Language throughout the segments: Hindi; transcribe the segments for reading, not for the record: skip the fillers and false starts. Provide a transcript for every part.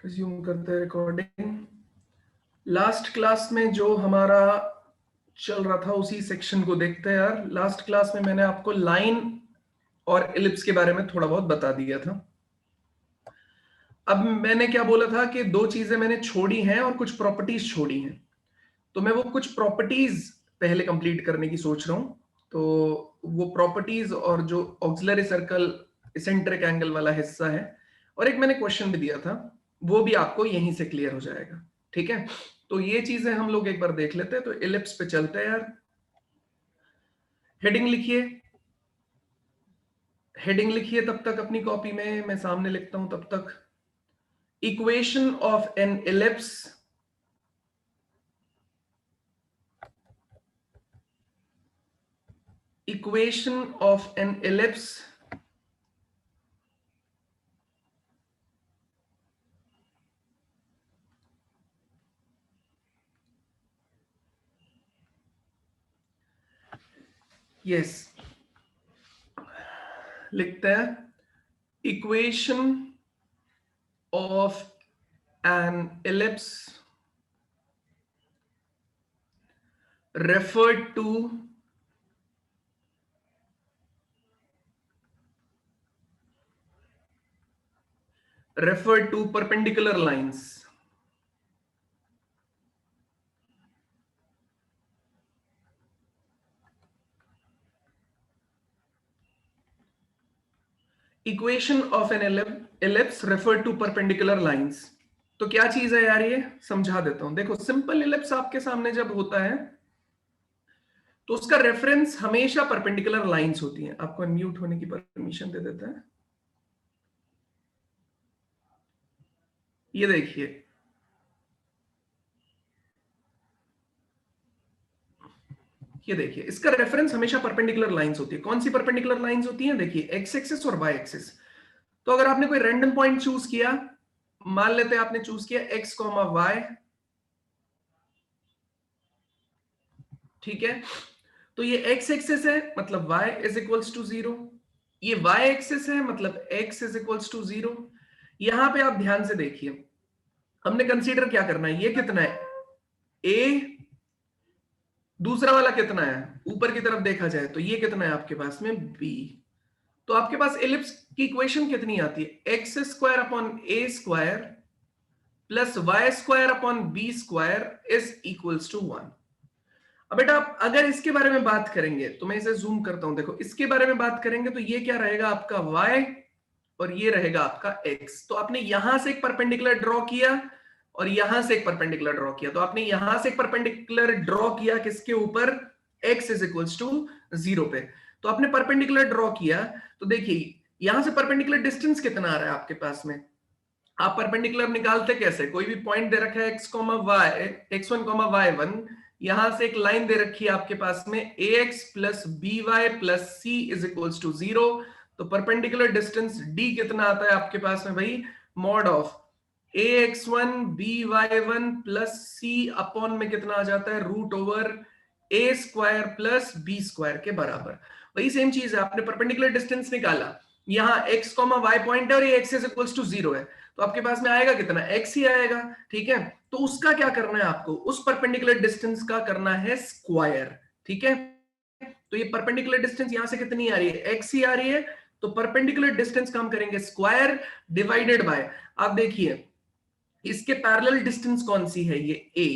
रिज्यूम करते हैं रिकॉर्डिंग। लास्ट क्लास में जो हमारा चल रहा था उसी सेक्शन को देखते हैं यार। लास्ट क्लास में मैंने आपको लाइन और एलिप्स के बारे में थोड़ा बहुत बता दिया था। अब मैंने क्या बोला था कि दो चीजें मैंने छोड़ी हैं और कुछ प्रॉपर्टीज छोड़ी हैं, तो मैं वो कुछ प्रॉपर्टीज पहले कंप्लीट करने की सोच रहा हूं। तो वो प्रॉपर्टीज और जो ऑक्सिलरी सर्कल इसेंट्रिक एंगल वाला हिस्सा है, और एक मैंने क्वेश्चन भी दिया था, वो भी आपको यहीं से क्लियर हो जाएगा। ठीक है, तो ये चीजें हम लोग एक बार देख लेते हैं। तो एलिप्स पे चलते हैं यार। हेडिंग लिखिए, हेडिंग लिखिए तब तक अपनी कॉपी में, मैं सामने लिखता हूं तब तक। Equation of an ellipse equation of an ellipse yes लिखते हैं equation of an ellipse referred to perpendicular lines. Equation of an ellipse referred to perpendicular lines. तो क्या चीज है यार, ये समझा देता हूं। देखो, सिंपल इलिप्स आपके सामने जब होता है तो उसका रेफरेंस हमेशा परपेंडिकुलर लाइंस होती हैं। आपको अनम्यूट होने की परमिशन दे देता है। ये देखिए, ये देखिए, इसका रेफरेंस हमेशा परपेंडिकुलर लाइंस होती है। कौन सी परपेंडिकुलर लाइंस होती हैं? देखिए, एक्स एक्सिस और वाई एक्सिस। तो अगर आपने कोई रैंडम पॉइंट चूज किया, मान लेते हैं आपने चूज किया एक्स कॉमा वाई, ठीक है, तो ये एक्स एक्सिस है मतलब y इज इक्वल्स टू 0, ये y एक्सिस है मतलब x इज इक्वल्स टू 0। यहां पे आप ध्यान से देखिए, हमने कंसीडर क्या करना है, ये कितना है a, दूसरा वाला कितना है, ऊपर की तरफ देखा जाए तो ये कितना है आपके पास में b। तो आपके पास एलिप्स की इक्वेशन कितनी आती है, x square upon A square plus Y square upon B square is equals to 1। अब बेटा आप अगर इसके बारे में बात करेंगे तो मैं इसे जूम करता हूं, देखो इसके बारे में बात करेंगे तो ये क्या रहेगा आपका y और ये रहेगा आपका x। तो आपने यहां से एक परपेंडिकुलर ड्रॉ किया और यहां से एक परपेंडिकुलर ड्रॉ किया। तो आपने यहां से एक परपेंडिकुलर ड्रॉ किया किसके ऊपर, x इज इक्वल्स टू 0 पे। तो आपने परपेंडिकुलर ड्रॉ किया, तो देखिए यहां से परपेंडिकुलर डिस्टेंस कितना आ रहा है आपके पास में। आप परपेंडिकुलर निकालते कैसे, कोई भी पॉइंट दे रखा है x y, x1 y1, यहां से एक लाइन दे रखी है आपके पास में ax plus B Y plus C is equals to 0। तो परपेंडिकुलर डिस्टेंस d कितना आता है आपके पास में भाई, mod of ax1 by1 plus c upon में कितना आ जाता है, root over a square plus b square के बराबर। वही सेम चीज है, आपने परपेंडिकुलर डिस्टेंस निकाला, यहाँ x कॉमा y पॉइंट है और ये x इज इक्वल्स टू 0 है, तो आपके पास में आएगा कितना, x ही आएगा। ठीक है, तो उसका क्या करना है आपको, उस परपेंडिकुलर डिस्टेंस का करना है स्क्वायर। ठीक है, तो ये परपेंडिकुलर डिस्टेंस यहां से कितनी आ रही है, x ही आ रही है, तो परपेंडिकुलर डिस्टेंस का हम करेंगे स्क्वायर डिवाइडेड बाय, आप देखिए इसके पैरेलल डिस्टेंस कौन सी है, ये a,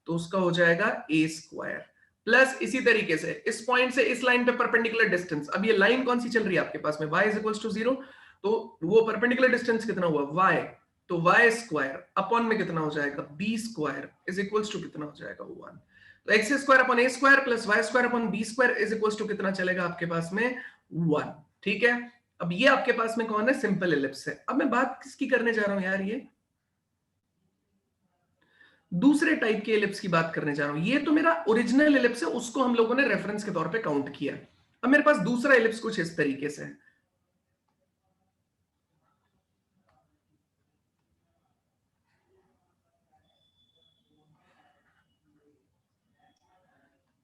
तो उसका हो जाएगा a स्क्वायर प्लस इसी तरीके से इस पॉइंट से इस लाइन पे परपेंडिकुलर डिस्टेंस। अब ये लाइन कौन सी चल रही है आपके पास में, y इज इक्वल्स टू 0, तो वो परपेंडिकुलर डिस्टेंस कितना हुआ y, तो y स्क्वायर अपॉन में कितना हो जाएगा, b square is equals to कितना हो जाएगा 1। तो x square upon a square plus y square upon b square is equals to कितना चलेगा आपके पास में 1। ठीक है, अब ये आपके पास में कौन है, सिंपल एलिप्स है। अब मैं बात किसकी करने जा रहा हूं यार, ये दूसरे टाइप के एलिप्स की बात करने जा रहा हूं। ये तो मेरा ओरिजिनल एलिप्स है, उसको हम लोगों ने रेफरेंस के तौर पे काउंट किया। अब मेरे पास दूसरा एलिप्स कुछ इस तरीके से है।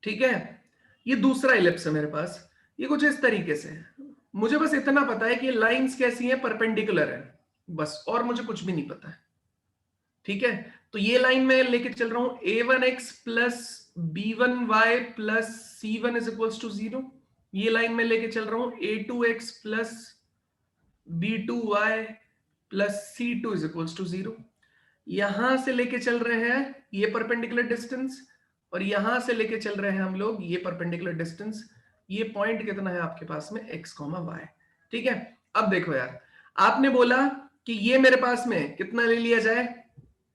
ठीक है, ये दूसरा एलिप्स है मेरे पास, ये कुछ इस तरीके से है। मुझे बस इतना पता है कि लाइंस कैसी हैं, परपेंडिकुलर है, बस, और मुझे कुछ भी नहीं पता है। ठीक है, तो ये लाइन में लेके चल रहा हूं a1x plus b1y plus c1 is equals to 0। ये लाइन में लेके चल रहा हूं a2x plus b2y plus c2 is equals to 0। यहां से लेके चल रहे हैं ये परपेंडिकुलर डिस्टेंस, और यहां से लेके चल रहे हैं हम लोग ये परपेंडिकुलर डिस्टेंस। ये पॉइंट कितना है आपके पास में x, y। ठीक है, अब देखो यार, आपने बोला कि ये मेरे पास में कितना ले लिया जाए,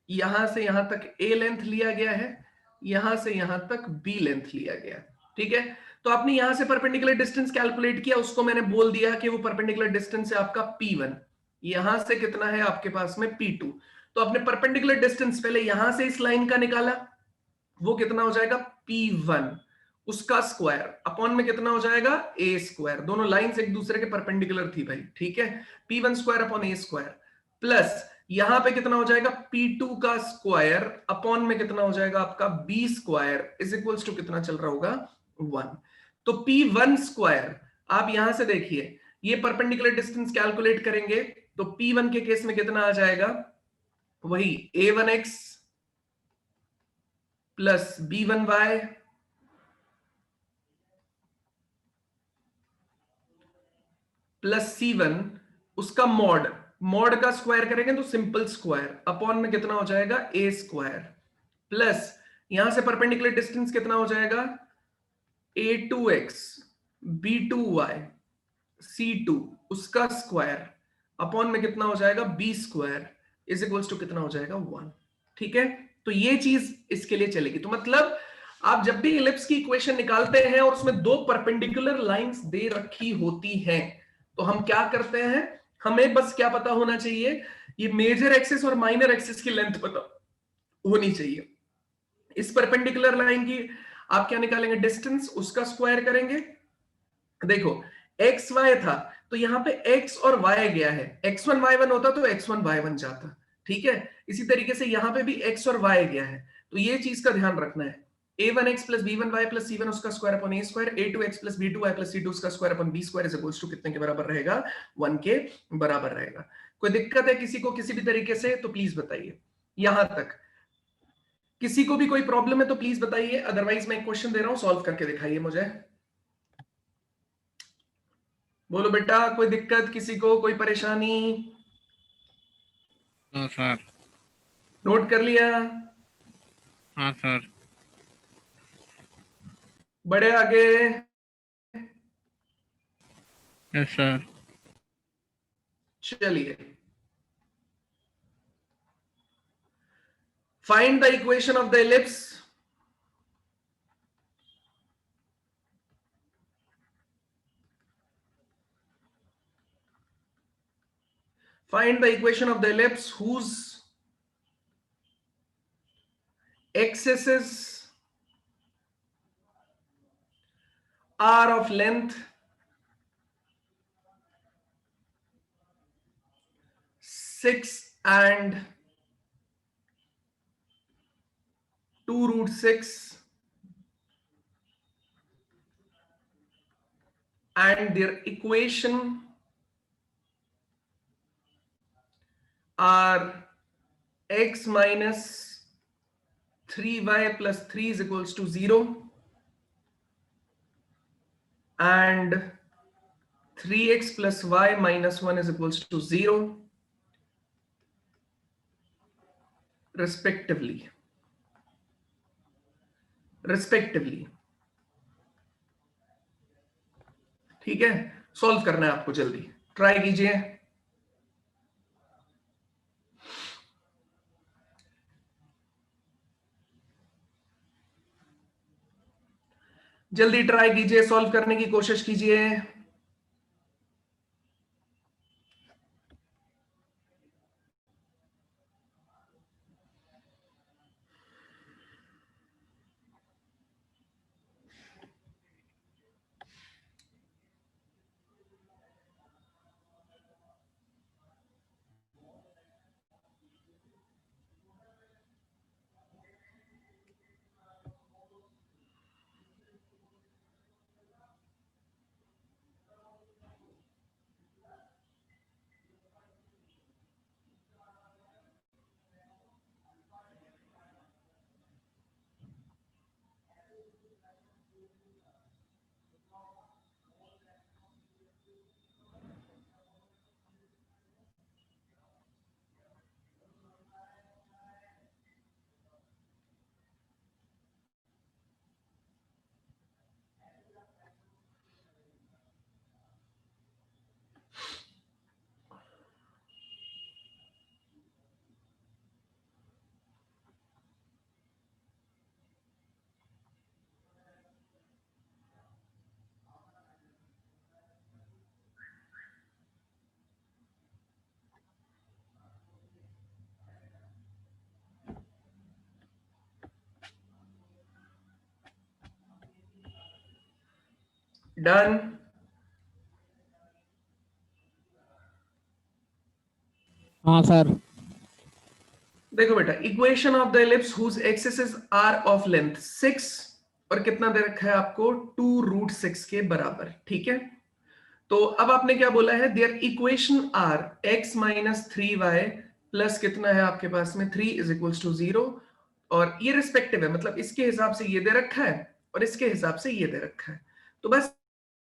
यहां से यहां तक a लेंथ लिया गया है, यहां से यहां तक b लेंथ लिया गया। ठीक है, तो आपने यहां से परपेंडिकुलर डिस्टेंस कैलकुलेट किया, उसको मैंने बोल दिया कि वो परपेंडिकुलर डिस्टेंस है आपका p1। यहां से कितना है आपके पास में p2। तो आपने परपेंडिकुलर डिस्टेंस पहले यहां से इस लाइन का निकाला, वो कितना हो जाएगा p1, उसका स्क्वायर अपॉन में कितना हो जाएगा a स्क्वायर। दोनों लाइंस एक दूसरे के परपेंडिकुलर थी भाई। ठीक है, p1 square upon a square plus यहां पे कितना हो जाएगा p2 का स्क्वायर अपॉन में कितना हो जाएगा आपका b square is equals to कितना चल रहा होगा 1। तो p1 स्क्वायर, आप यहां से देखिए ये परपेंडिकुलर डिस्टेंस कैलकुलेट करेंगे तो p1 के केस में कितना आ जाएगा, वही a1x plus b1y plus c1, उसका मॉड, मॉड का स्क्वायर करेंगे तो सिंपल स्क्वायर अपॉन में कितना हो जाएगा a स्क्वायर प्लस यहां से परपेंडिकुलर डिस्टेंस कितना हो जाएगा a2x b2y c2, उसका स्क्वायर अपॉन में कितना हो जाएगा b square is equals to कितना हो जाएगा 1। ठीक है, तो ये चीज इसके लिए चलेगी। तो मतलब आप जब भी इलिप्स की इक्वेशन निकालते हैं और उसमें दो परपेंडिकुलर लाइंस दे रखी होती हैं, तो हम क्या करते हैं, हमें बस क्या पता होना चाहिए, ये मेजर एक्सिस और माइनर एक्सिस की लेंथ पता होनी चाहिए। इस परपेंडिकुलर लाइन की आप क्या निकालेंगे, डिस्टेंस, उसका स्क्वायर करेंगे। देखो एक्स वाई था तो यहां पे x और y गया है, x1 y1 होता तो x1 y1 जाता। ठीक है, इसी तरीके से यहां पे भी x और y गया है, तो ये चीज का ध्यान रखना है। a1x plus b1y plus c1 उसका square upon a square, a2x plus b2y plus c2 उसका square upon b square is equals to कितने के बराबर रहेगा, 1 के बराबर रहेगा। कोई दिक्कत है किसी को किसी भी तरीके से तो प्लीज बताइए। यहां तक किसी को भी कोई प्रॉब्लम है तो प्लीज बताइए, अदरवाइज मैं एक क्वेश्चन दे रहा हूं, सॉल्व करके दिखाइए मुझे। बोलो बेटा, कोई दिक्कत किसी को, कोई परेशानी? हाँ सर। नोट कर लिया? हाँ सर। बड़े आगे? Yes sir. चलिए, find the equation of the ellipse. Find the equation of the ellipse whose axes are of length 6 and 2 root 6 and their equation are x minus 3y plus 3 is equals to 0 and 3x plus y minus 1 is equals to 0 respectively। ठीक है, सॉल्व करना है आपको, जल्दी ट्राई कीजिए। जल्दी ट्राई कीजिए, सॉल्व करने की कोशिश कीजिए। डन। हाँ सर। देखो बेटा, equation of the ellipse whose axes are of length 6 और कितना दे रखा है आपको 2√6 के बराबर, ठीक है। तो अब आपने क्या बोला है, their equation are x minus 3y plus कितना है आपके पास में 3 इज इक्वल्स टू 0, और ये रिस्पेक्टिव है, मतलब इसके हिसाब से ये दे रखा है और इसके हिसाब से ये दे रखा है। तो बस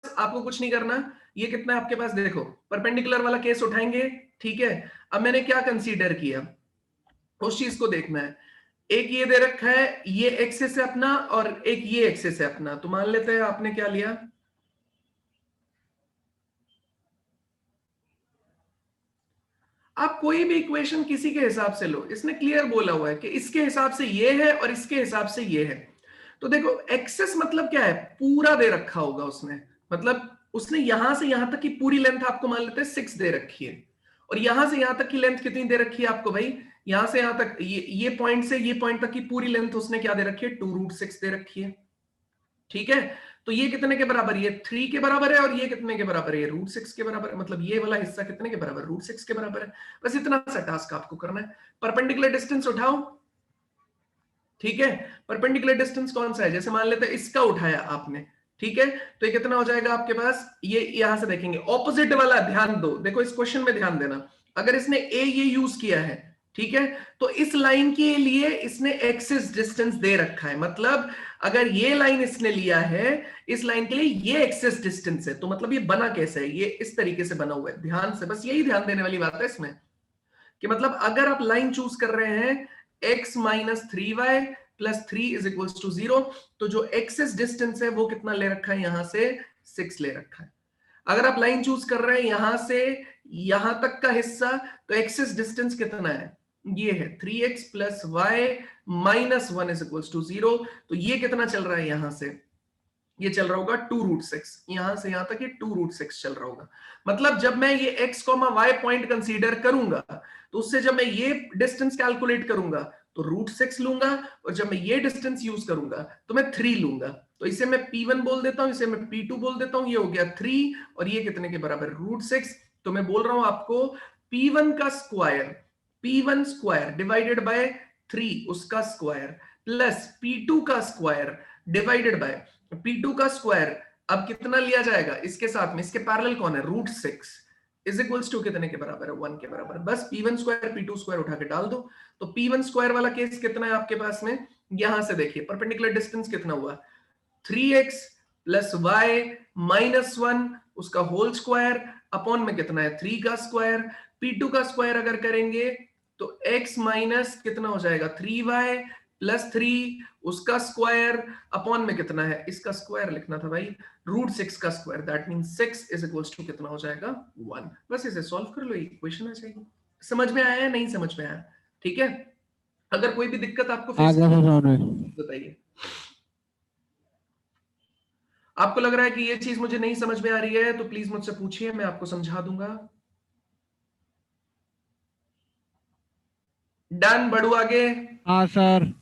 आपको कुछ नहीं करना, ये कितना है आपके पास, देखो परपेंडिकुलर वाला केस उठाएंगे, ठीक है। अब मैंने क्या कंसीडर किया, उस चीज को देखना है। एक ये दे रखा है, ये एक्सेस है अपना और एक ये एक्सेस है अपना, तो मान लेते हैं आपने क्या लिया, आप कोई भी इक्वेशन किसी के हिसाब से लो, इसने क्लियर बोला हुआ है कि इसके हिसाब से ये है और इसके हिसाब से ये है। तो देखो एक्सेस मतलब क्या है, पूरा दे रखा होगा उसने, मतलब उसने यहां से यहां तक की पूरी लेंथ आपको मान लेते हैं 6 दे रखी है, और यहां से यहां तक की लेंथ कितनी दे रखी है आपको भाई, यहां से यहां तक, ये पॉइंट से ये पॉइंट तक की पूरी लेंथ उसने क्या दे रखी है, 2√6 दे रखी है, ठीक है। तो ये कितने के बराबर, ये 3 के बराबर है, और ये कितने के बराबर है, ये √6 के बराबर है, मतलब ये वाला हिस्सा कितने के बराबर, √6 के बराबर है। बस इतना सा टास्क आपको करना है, परपेंडिकुलर डिस्टेंस उठाओ, ठीक है। परपेंडिकुलर डिस्टेंस कौन सा है, जैसे मान लेते हैं इसका उठाया आपने, ठीक है। तो ये कितना हो जाएगा आपके पास, ये यहां से देखेंगे ऑपोजिट वाला, ध्यान दो, देखो इस क्वेश्चन में ध्यान देना, अगर इसने ए ये यूज किया है, ठीक है, तो इस लाइन के लिए इसने एक्सिस डिस्टेंस दे रखा है, मतलब अगर ये लाइन इसने लिया है, इस लाइन के लिए ये एक्सिस डिस्टेंस है, तो मतलब ये बना कैसे है, ये इस तरीके से बना हुआ है, ध्यान से, बस यही ध्यान देने वाली बात है इसमें, कि मतलब अगर आप लाइन चूज कर रहे हैं x minus 3y plus 3 is equals to 0, तो जो एक्सेस डिस्टेंस है वो कितना ले रखा है, यहां से 6 ले रखा है। अगर आप लाइन चूज कर रहे हैं यहां से यहां तक का हिस्सा, तो एक्सेस डिस्टेंस कितना है, ये है 3x plus y minus 1 is equals to 0, तो ये कितना चल रहा है, यहां से ये चल रहा होगा 2√6, यहां से यहां तक ये 2√6 चल रहा होगा। मतलब जब मैं ये x, y पॉइंट कंसीडर करूंगा, तो उससे जब मैं ये डिस्टेंस कैलकुलेट करूंगा तो √6 लूंगा, और जब मैं ये डिस्टेंस यूज करूंगा तो मैं 3 लूंगा, तो इसे मैं P1 बोल देता हूं, इसे मैं P2 बोल देता हूं, ये हो गया 3, और ये कितने के बराबर, √6। तो मैं बोल रहा हूं आपको P1 का square, P1 square divided bye 3 उसका स्क्वायर प्लस P2 का स्क्वायर डिवाइडेड बाय P2 का स्क्वायर, अब कितना लिया जाएगा इसके साथ में, इसके पैरेलल कौन है, √6 इज इक्वल्स टू कितने के बराबर है, 1 के बराबर। बस P1 स्क्वायर P2 स्क्वायर उठा के डाल दो, तो P1 स्क्वायर वाला केस कितना है आपके पास में, यहां से देखिए परपेंडिकुलर डिस्टेंस कितना हुआ, 3x प्लस वाई माइनस 1 उसका होल स्क्वायर अपॉन में कितना है 3 का स्क्वायर, P2 का स्क्वायर अगर करेंगे तो x माइनस कितना हो जाएगा 3y प्लस 3 उसका स्क्वायर अपॉन में कितना है, इसका स्क्वायर लिखना था भाई, √6 का square, that mean 6 is equals to कितना हो जाएगा 1। बस इसे सॉल्व कर लो, इक्वेशन आ जाएगी। समझ में आया या नहीं समझ में आया, ठीक है। अगर कोई भी दिक्कत आपको आ फेस गया की सर समझ में। बताइए। आपको लग रहा है कि ये चीज मुझे नहीं समझ में आ रही है तो प्लीज मुझसे पूछिए, मैं आपको समझा दूंगा। डन, बढ़ू आगे। हाँ सर।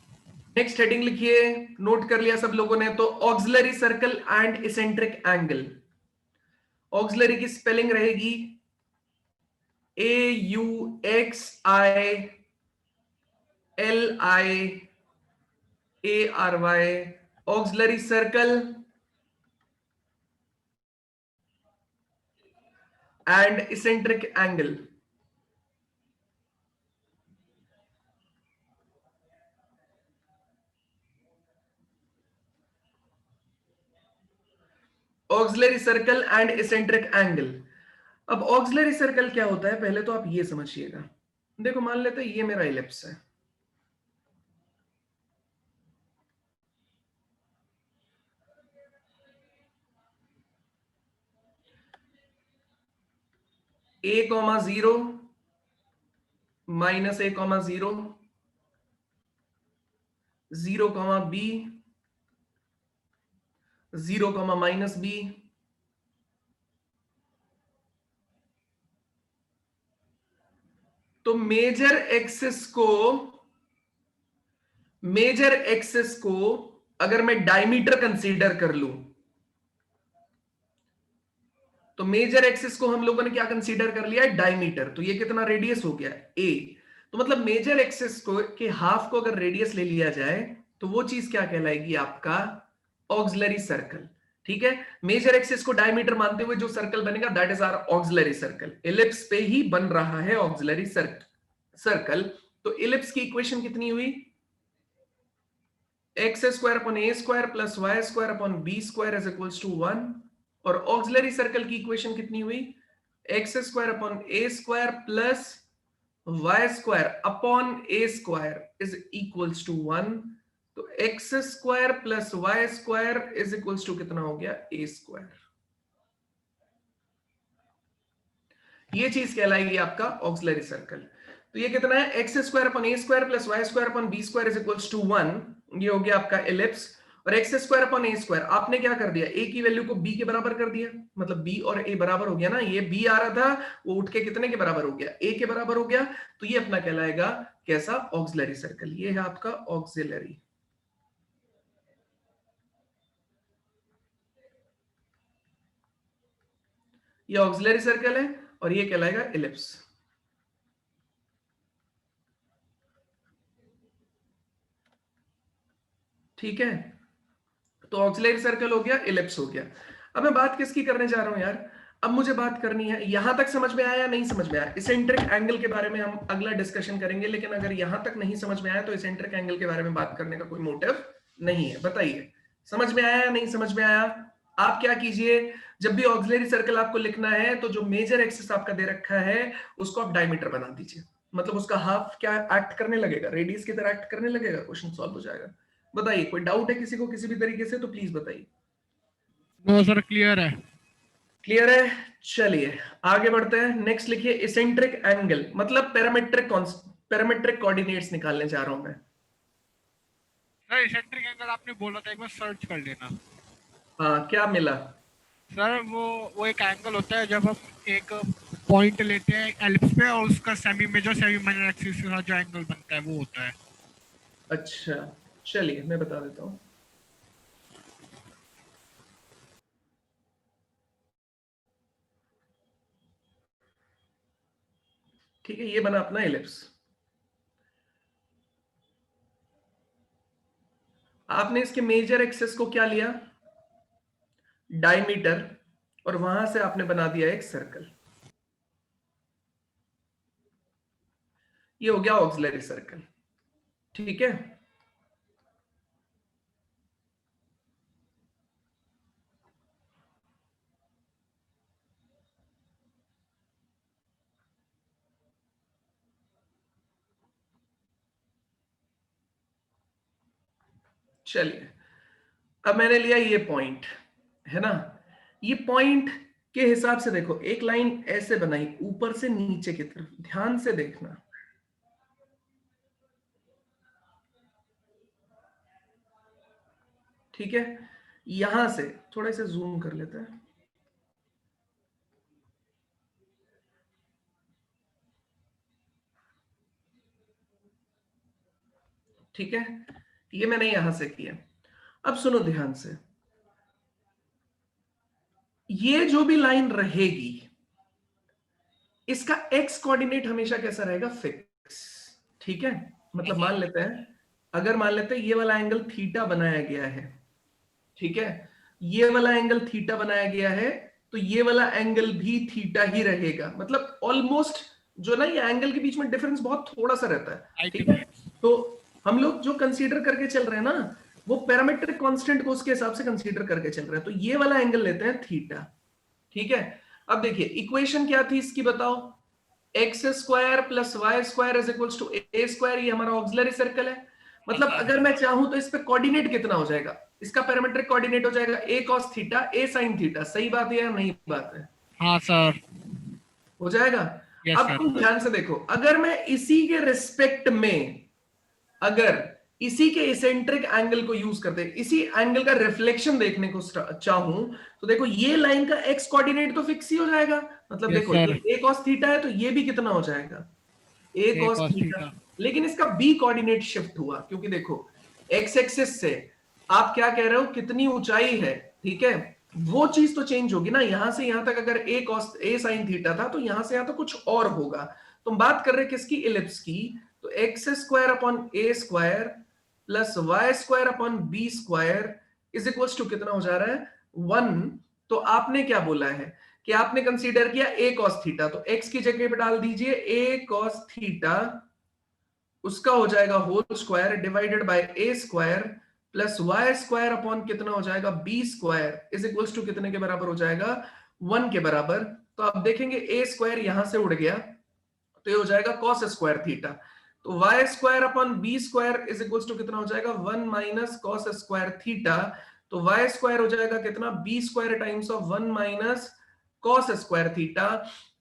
नेक्स्ट हेडिंग लिखिए, नोट कर लिया सब लोगों ने, तो auxiliary circle and eccentric angle. Auxiliary की स्पेलिंग रहेगी AUXILIARY, auxiliary circle and eccentric angle. Auxiliary circle and eccentric angle. अब ऑक्सिलरी सर्कल क्या होता है, पहले तो आप ये समझिएगा। देखो मान लेते हैं ये मेरा इलिप्स है, A,0 minus A,0 0,B 0,-B। तो मेजर एक्सिस को अगर मैं डायमीटर कंसीडर कर लूं, तो मेजर एक्सिस को हम लोगों ने क्या कंसीडर कर लिया है, डायमीटर। तो ये कितना रेडियस हो गया, ए। तो मतलब मेजर एक्सिस को के हाफ को अगर रेडियस ले लिया जाए तो वो चीज क्या कहलाएगी, आपका ऑक्सिलरी सर्कल। ठीक है, मेजर एक्सिस को डायमीटर मानते हुए जो सर्कल बनेगा that is our auxiliary circle. Ellipse पे ही बन रहा है ऑक्सिलरी सर्कल। तो इलिप्स की इक्वेशन कितनी हुई, x square upon A square plus Y square upon B square is equals to 1। और ऑक्सिलरी सर्कल की इक्वेशन कितनी हुई, x square upon A square plus Y square upon A square is equals to 1। तो x square plus Y square is equals to कितना हो गया, ए स्क्वायर। ये चीज कहलाएगी आपका ऑक्सिलरी सर्कल। तो ये कितना है, x square upon A square plus Y square upon B square is equals to 1। ये हो गया आपका इलिप्स। और एक्स स्क्वायर अपॉन ए स्क्वायर आपने क्या कर दिया, ए की वैल्यू को बी के बराबर कर दिया, मतलब बी और ए बराबर हो गया ना। ये बी आ रहा था, वो उठ के कितने के बराबर हो गया, ए के बराबर हो गया। तो ये अपना कहलाएगा कैसा, ऑक्सिलरी सर्कल। ये है आपका ऑक्सिलरी। ये ऑक्सिलरी सर्कल है और ये कहलाएगा इलिप्स। ठीक है, तो ऑक्सिलरी सर्कल हो गया, इलिप्स हो गया। अब मैं बात किसकी करने जा रहा हूं यार, अब मुझे बात करनी है, यहां तक समझ में आया, नहीं समझ में आया। इसेंट्रिक एंगल के बारे में हम अगला डिस्कशन करेंगे, लेकिन अगर यहां तक नहीं समझ में आया तो इसेंट्रिक एंगल के बारे में बात करने का कोई मोटिव नहीं है। बताइए समझ में आया या नहीं समझ में आया। आप क्या कीजिए, जब भी ऑक्सिलरी सर्कल आपको लिखना है तो जो मेजर एक्सिस आपका दे रखा है उसको आप डायमीटर बना दीजिए, मतलब उसका हाफ क्या एक्ट करने लगेगा, रेडियस की तरह एक्ट करने लगेगा, क्वेश्चन सॉल्व हो जाएगा। बताइए कोई डाउट है किसी को किसी भी तरीके से तो प्लीज बताइए। नो सर, क्लियर है। क्लियर है, चलिए आगे बढ़ते हैं। नेक्स्ट लिखिए इसेंट्रिक एंगल, मतलब पैरामीट्रिक कोऑर्डिनेट्स निकालने जा रहा हूं मैं। सर इसेंट्रिक एंगल आपने बोला था, एक बार सर्च कर लेना। हाँ क्या मिला, सर वो एक एंगल होता है जब हम एक पॉइंट लेते हैं एलिप्स पे और उसका semi major semi minor axis के साथ जो एंगल बनता है वो होता है। अच्छा चलिए मैं बता देता हूं। ठीक है, ये बना अपना इलिप्स। आपने इसके मेजर एक्सिस को क्या लिया, डायमीटर, और वहां से आपने बना दिया एक सर्कल। ये हो गया ऑक्सिलरी सर्कल। ठीक है, चलिए अब मैंने लिया ये पॉइंट, है ना। ये पॉइंट के हिसाब से देखो, एक लाइन ऐसे बनाई ऊपर से नीचे की तरफ, ध्यान से देखना। ठीक है, यहां से थोड़ा सा जूम कर लेते हैं। ठीक है, ये मैंने यहां से किया। अब सुनो ध्यान से, ये जो भी लाइन रहेगी इसका एक्स कोऑर्डिनेट हमेशा कैसा रहेगा, फिक्स। ठीक है, मतलब मान लेते हैं, अगर मान लेते हैं ये वाला एंगल थीटा बनाया गया है, ठीक है, ये वाला एंगल थीटा बनाया गया है, तो ये वाला एंगल भी थीटा ही रहेगा। मतलब ऑलमोस्ट जो ना ये एंगल के बीच में डिफरेंस बहुत थोड़ा सा रहता है। ठीक है, तो हम लोग जो कंसीडर करके चल रहे हैं ना वो पैरामीट्रिक कांस्टेंट को उसके हिसाब से कंसीडर करके चल रहे हैं। तो ये वाला एंगल लेते हैं थीटा। ठीक है, अब देखिए इक्वेशन क्या थी इसकी बताओ, x square plus Y square is equals to a square. ये हमारा ऑक्सिलरी सर्कल है। मतलब अगर मैं चाहूं तो इस पे कोऑर्डिनेट कितना हो जाएगा, इसका पैरामीट्रिक कोऑर्डिनेट हो जाएगा ए कॉस थीटा ए साइन थीटा। सही बात है या नहीं बात है, हाँ सर, हो जाएगा। अब तुम ध्यान से देखो, अगर मैं इसी के रिस्पेक्ट में, अगर इसी के इसेंट्रिक एंगल को यूज करते, इसी एंगल का रिफ्लेक्शन देखने को चाहूं, तो देखो ये लाइन का एक्स कोऑर्डिनेट तो फिक्स ही हो जाएगा। मतलब देखो ये ए कॉस थीटा है तो ये भी कितना हो जाएगा, ए कॉस थीटा। लेकिन इसका बी कोऑर्डिनेट शिफ्ट हुआ, क्योंकि देखो एक्स एक्सिस से आप क्या कह रहे हो, कितनी ऊंचाई है, ठीक है, वो चीज तो चेंज होगी ना, यहां से यहां तक अगर ए कॉस ए साइन थीटा था तो यहां से यहां तक कुछ और होगा। तुम बात कर रहे किसकी, इलिप्स की। तो x square upon A square plus Y square upon B square is equals to कितना हो जा रहा है, 1। तो आपने क्या बोला है कि आपने कंसीडर किया ए कॉस थीटा, तो एक्स की जगह पे डाल दीजिए ए कॉस थीटा, उसका हो जाएगा whole square divided by a square plus Y square upon कितना हो जाएगा, b square is equals to कितने के बराबर हो जाएगा, 1 के बराबर। तो आप देखेंगे ए स्क्वायर यहां से उड़ गया, तो ये हो जाएगा कॉस स्क्वायर थीटा। तो y square upon B square is equals to कितना हो जाएगा, 1 माइनस कॉस स्क्वायर थीटा। तो वाई स्क्वायर हो जाएगा कितना, b square times of 1 minus cos square theta.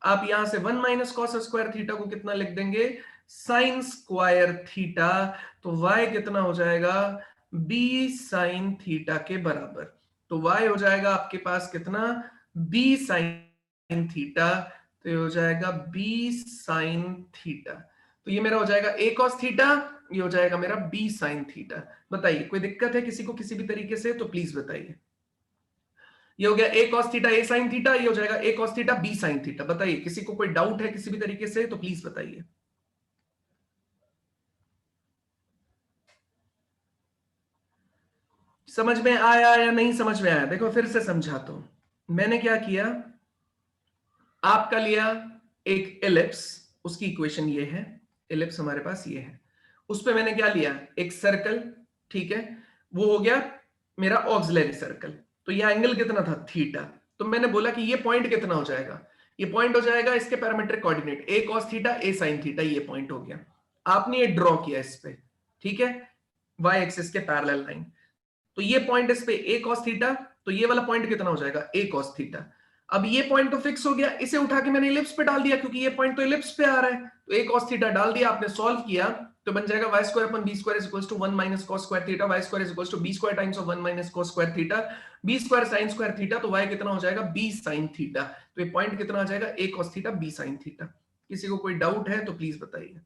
आप यहां से 1 माइनस कॉस स्क्वायर थीटा को कितना लिख देंगे, साइन स्क्वायर थीटा। तो y कितना हो जाएगा, b साइन थीटा के बराबर। तो y हो जाएगा आपके पास कितना, b साइन थीटा। तो ये हो जाएगा b साइन थीटा। तो ये मेरा हो जाएगा a cos थीटा, ये हो जाएगा मेरा b साइन थीटा। बताइए कोई दिक्कत है किसी को किसी भी तरीके से, तो प्लीज बताइए। ये हो गया a cos theta a sine theta, ये हो जाएगा a cos theta b sine theta. बताइए किसी को कोई डाउट है किसी भी तरीके से, तो प्लीज बताइए। समझ में आया या नहीं समझ में आया, देखो फिर से समझाता हूं। मैंने क्या किया, आपका लिया एक एलिप्स, उसकी इक्वेशन ये है, एलिप्स हमारे पास ये है, उस पे मैंने क्या लिया, एक सर्कल, ठीक है, वो हो गया मेरा ऑक्सिलरी सर्कल। तो ये एंगल कितना था, थीटा। तो मैंने बोला कि ये पॉइंट कितना हो जाएगा, ये पॉइंट हो जाएगा इसके parametric coordinate a cos theta a sin theta, ये पॉइंट हो गया। आपने ये ड्रॉ किया इस पे, ठीक है, y एक्सिस के पैरेलल लाइन। तो ये पॉइंट इस पे a cos थीटा, तो ये वाला पॉइंट कितना हो जाएगा, a cos थीटा। अब ये पॉइंट तो फिक्स हो गया, इसे उठा के मैंने इलिप्स पे डाल दिया क्योंकि ये पॉइंट तो इलिप्स पे आ रहा है। तो a cos थीटा डाल दिया, आपने सॉल्व किया, तो बन जाएगा y square upon b square is equals to 1 minus cos square theta, y square is equals to b square times of 1 minus cos square theta, b square sin square theta. तो y कितना हो जाएगा, b sin थीटा। तो ये पॉइंट कितना आ जाएगा, a cos theta b sin theta. किसी को कोई डाउट है तो प्लीज बताइए।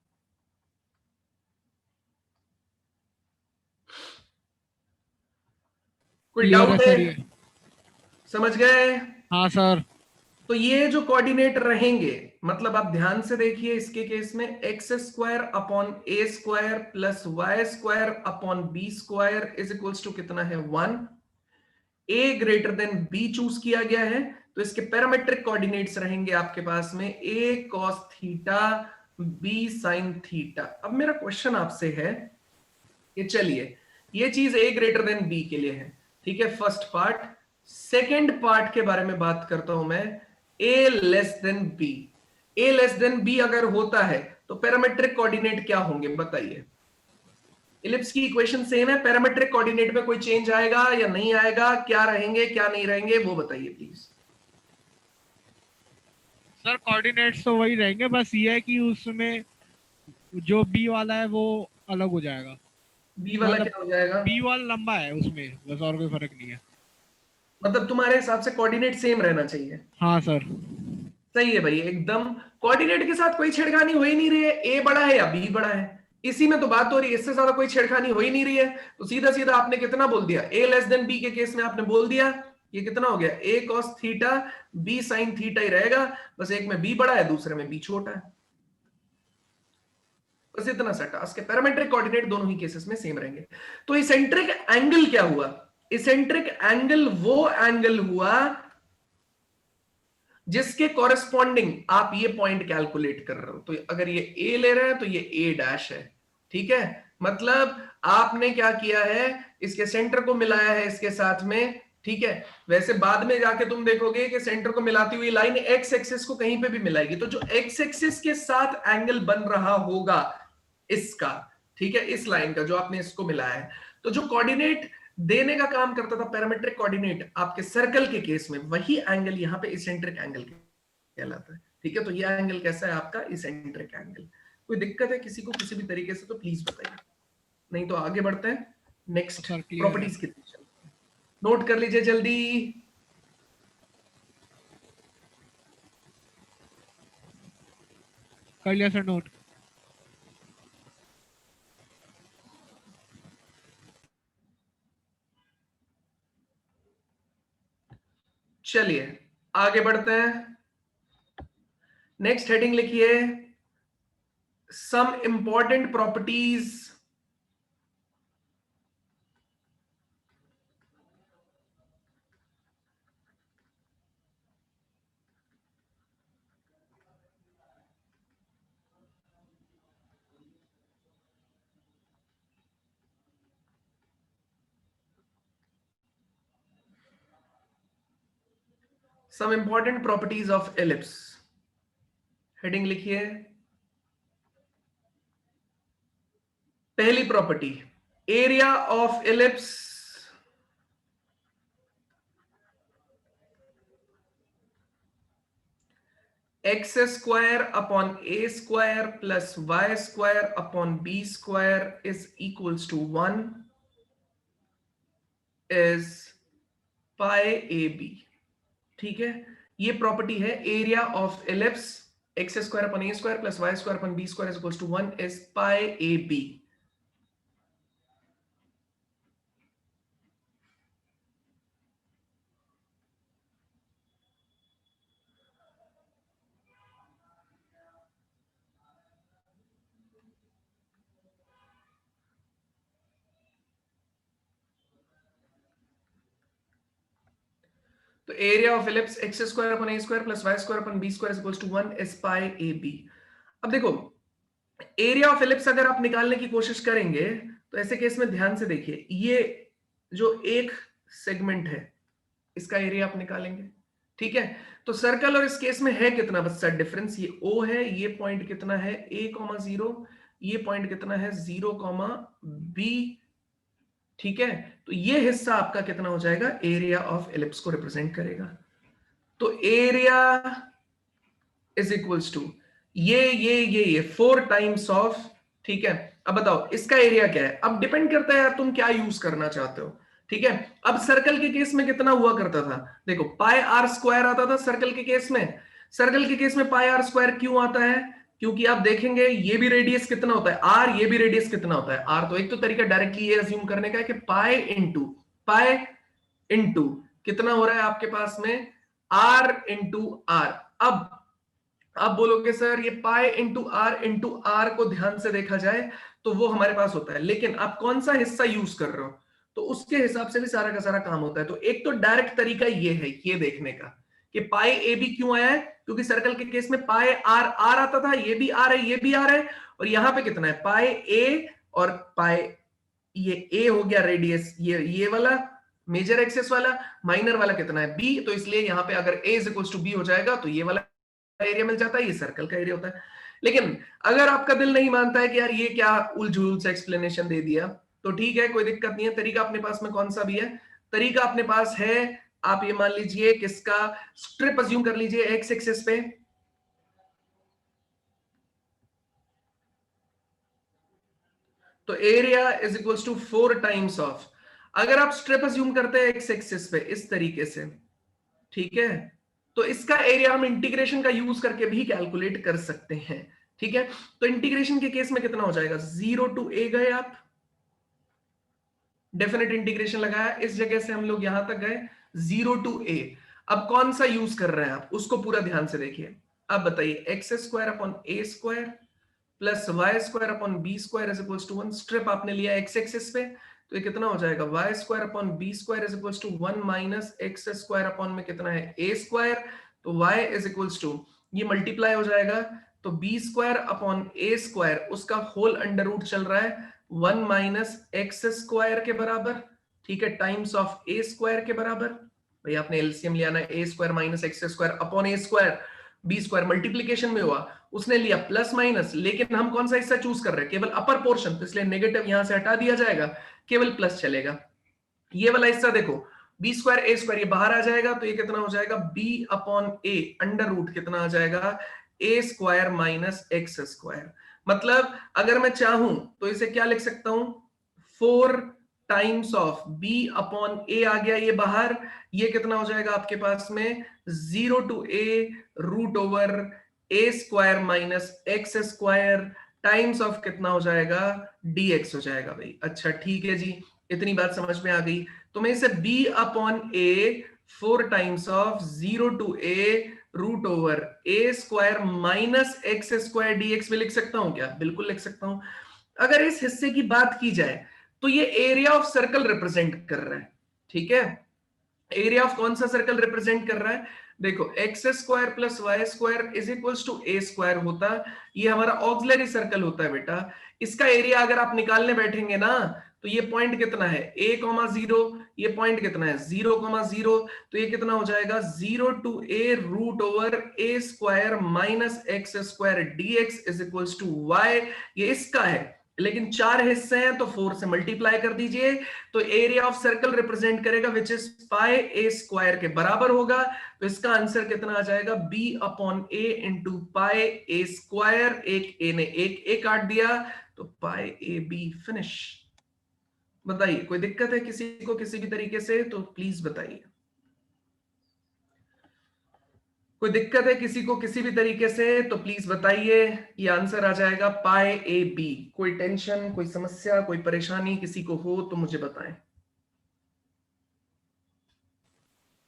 कोई क्लियर है डाउट है, सर ये। समझ गए। हाँ सर। तो ये जो कोऑर्डिनेट रहेंगे, मतलब आप ध्यान से देखिए, इसके केस में x square upon A square plus Y square upon B square is equals to कितना है, 1। A greater than b choose किया गया है, तो इसके पैरामेट्रिक कोऑर्डिनेट्स रहेंगे आपके पास में A cos theta B sin theta. अब मेरा क्वेश्चन आपसे है कि चलिए ये चीज ए ग्रेटर देन बी के लिए है, ठीक है, फर्स्ट पार्ट। सेकेंड पार्ट के बारे में बात करता हूं मैं, ए लेस देन बी। ए लेस देन बी अगर होता है तो पैरामेट्रिक कोऑर्डिनेट क्या होंगे, बताइए। इलिप्स की इक्वेशन सेम है, पैरामेट्रिक कोऑर्डिनेट में कोई चेंज आएगा या नहीं आएगा, क्या रहेंगे क्या नहीं रहेंगे, वो बताइए प्लीज। सर कोऑर्डिनेट्स तो वही रहेंगे, बस ये है कि उसमें जो बी वाला है वो अलग हो जाएगा। बी वाला मतलब क्या हो जाएगा, बी वाला लंबा है उसमें, बस और कोई फर्क नहीं है। मतलब तुम्हारे हिसाब से कोऑर्डिनेट सेम रहना चाहिए। हाँ सर। सही है भाई, एकदम कोऑर्डिनेट के साथ कोई छेड़खानी हो ही नहीं रही है, ए बड़ा है या बी बड़ा है, इसी में तो बात हो रही है, इससे ज्यादा कोई छेड़खानी हो ही नहीं रही है। तो सीधा सीधा आपने कितना बोल दिया, ए लेस देन बी के केस में आपने बोल दिया, ये कितना हो गया, A cos theta B sin theta ही रहेगा, बस एक में बी बड़ा है दूसरे में बी छोटा है। बस इतना सा टास्क है, पैरामेट्रिक कोऑर्डिनेट दोनों ही केसेस में सेम रहेंगे। तो इसेंट्रिक एंगल क्या हुआ, इसेंट्रिक एंगल वो एंगल हुआ जिसके कॉरेस्पॉन्डिंग आप ये पॉइंट कैलकुलेट कर रहे हो। तो अगर ये ए ले रहे हैं तो ये ए डैश है, ठीक है, मतलब आपने क्या किया है, इसके सेंटर को मिलाया है इसके साथ में, ठीक है। वैसे बाद में जाके तुम देखोगे कि सेंटर को मिलाती हुई लाइन एक्स एक्सिस को कहीं पे भी मिलाएगी, तो जो एक्स एक्सिस के साथ एंगल बन रहा होगा इसका, ठीक है, इस लाइन का जो आपने इसको मिलाया है, तो जो कोऑर्डिनेट देने का काम करता था पैरामेट्रिक कोऑर्डिनेट आपके सर्कल के केस में, वही एंगल यहां पे इसेंट्रिक एंगल कहलाता है, ठीक है। तो ये एंगल कैसा है आपका, इसेंट्रिक एंगल। कोई दिक्कत है किसी को किसी भी तरीके से, तो प्लीज बताइए, नहीं तो आगे बढ़ते हैं नेक्स्ट सर क्लियर है। प्रॉपर्टीज की तरफ। नोट कर लीजिए जल्दी। कर लिया सर नोट। चलिए आगे बढ़ते हैं। नेक्स्ट हेडिंग लिखिए some important properties some important properties of ellipse. Heading लिखिए पहली property, area of ellipse x square upon A square plus Y square upon B square is equals to 1 is pi a b. ठीक है, ये प्रॉपर्टी है area of ellipse x square upon A square plus Y square upon B square is equals to 1 is pi a b. तो area of ellipse x square upon A square plus Y square upon B square is equals to 1 is pi a b. अब देखो एरिया ऑफ एलिप्स अगर आप निकालने की कोशिश करेंगे तो ऐसे केस में ध्यान से देखिए, ये जो एक सेगमेंट है इसका एरिया आप निकालेंगे। ठीक है, तो सर्कल और इस केस में है कितना बस सा डिफरेंस, ये O है, ये पॉइंट कितना है A,0, ये पॉइंट कितना है 0,B। ठीक है, तो ये हिस्सा आपका कितना हो जाएगा, एरिया ऑफ एलिप्स को रिप्रेजेंट करेगा। तो एरिया इज इक्वल्स टू ये 4 टाइम्स ऑफ। ठीक है, अब बताओ इसका एरिया क्या है। अब डिपेंड करता है यार तुम क्या यूज करना चाहते हो। ठीक है, अब सर्कल के केस में कितना हुआ करता था, देखो पाई आर स्क्वायर आता था सर्कल के केस में। सर्कल के केस में पाई आर स्क्वायर क्यों आता है, क्योंकि आप देखेंगे ये भी रेडियस कितना होता है आर, ये भी रेडियस कितना होता है आर। तो एक तो तरीका डायरेक्टली ये अज्यूम करने का है कि पाई इंटू कितना हो रहा है आपके पास में आर इंटू आर। अब आप बोलोगे सर ये पाई इंटू आर को ध्यान से देखा जाए तो वो हमारे पास होता है, लेकिन आप कौन सा हिस्सा यूज कर रहे हो तो उसके हिसाब से भी सारा का सारा काम होता है। तो एक तो डायरेक्ट तरीका ये है ये देखने का कि पाई ए बी क्यों आया है, क्योंकि सर्कल के केस में पाई आर आता था, ये भी आर है, ये भी आर है, और यहां पे कितना है पाई ए और पाई, ये ए हो गया रेडियस, ये वाला मेजर एक्सेस वाला, माइनर वाला कितना है बी, तो इसलिए यहां पे अगर ए इज इक्वल्स टू बी हो जाएगा तो ये वाला एरिया मिल जाता है, ये सर्कल का एरिया होता है। लेकिन अगर आपका दिल नहीं मानता है कि यार ये क्या उलझुल सा एक्सप्लेनेशन दे दिया, तो ठीक है कोई दिक्कत नहीं है, तरीका अपने पास में कौन सा भी है, तरीका अपने पास है, आप ये मान लीजिए किसका स्ट्रिप अज्यूम कर लीजिए एक्स एक्सिस पे, तो area is equals to 4 times of, अगर आप स्ट्रिप अज्यूम करते हैं एक्स एक्सिस पे इस तरीके से, ठीक है, तो इसका एरिया हम इंटीग्रेशन का यूज करके भी कैलकुलेट कर सकते हैं। ठीक है, तो इंटीग्रेशन के केस में कितना हो जाएगा, 0 टू a गए आप, डेफिनेट इंटीग्रेशन लगाया, इस जगह से हम लोग यहां तक गए 0 टू a। अब कौन सा यूज कर रहे हैं आप उसको पूरा ध्यान से देखिए। अब बताइए x square upon A square plus Y square upon B square is equals to 1, strip आपने लिया एक्स एक्सिस पे, तो ये कितना हो जाएगा y square upon B square is equals to 1 minus x square upon में कितना है ए स्क्वायर, तो वाई इज इक्वल्स टू ये मल्टीप्लाई हो जाएगा, तो बी स्क्वायर अपॉन ए स्क्वायर उसका होल अंडर रूट चल रहा है 1 माइनस एक्स स्क्वायर के बराबर, ठीक है, टाइम्स ऑफ ए स्क्वायर के बराबर। भाई आपने एलसीएम लिया ना, A square minus x square upon A square, B square multiplication में हुआ, उसने लिया प्लस माइनस, लेकिन हम कौन सा हिस्सा चूज कर रहे हैं, केवल अपर पोर्शन, तो इसलिए नेगेटिव यहां से हटा दिया जाएगा, केवल प्लस चलेगा। ये वाला हिस्सा देखो बी स्क्वायर ए स्क्वायर ये बाहर आ जाएगा, तो ये कितना हो जाएगा B upon A under root कितना आ जाएगा ए स्क्वायर माइनस एक्स स्क्वायर। मतलब अगर मैं चाहूं तो इसे क्या लिख सकता हूं 4 टाइम्स ऑफ बी अपॉन ए आ गया ये बाहर, ये कितना हो जाएगा आपके पास में 0 to a root over A square minus x square times of कितना हो जाएगा dx हो जाएगा। भाई अच्छा ठीक है जी, इतनी बात समझ में आ गई, तो मैं इसे b upon a 4 times of 0 to a root over A square minus x square dx में लिख सकता हूं क्या? बिल्कुल लिख सकता हूं। अगर इस हिस्से की बात की जाए तो ये एरिया ऑफ सर्कल रिप्रेजेंट कर रहा है, ठीक है। एरिया ऑफ कौन सा सर्कल रिप्रेजेंट कर रहा है? देखो x square plus Y square is equals to a square होता, ये हमारा ऑक्सिलरी सर्कल होता है बेटा। इसका एरिया अगर आप निकालने बैठेंगे ना तो ये पॉइंट कितना है a कॉमा 0, ये पॉइंट कितना है 0 कॉमा 0, तो ये कितना हो जाएगा 0 to a root over A square minus x square dx is equals to y। ये इसका है, लेकिन 4 हिस्से हैं तो 4 से मल्टीप्लाई कर दीजिए, तो एरिया ऑफ सर्कल रिप्रेजेंट करेगा which is pi A square के बराबर होगा। तो इसका आंसर कितना आ जाएगा b अपॉन ए इंटू पाई ए स्क्वायर। एक ए ने एक ए काट दिया तो पाई ए बी फिनिश। बताइए कोई दिक्कत है किसी को किसी भी तरीके से? तो प्लीज बताइए। कोई दिक्कत है किसी को किसी भी तरीके से? तो प्लीज बताइए। ये आंसर आ जाएगा पाई ए बी। कोई टेंशन, कोई समस्या, कोई परेशानी किसी को हो तो मुझे बताएं।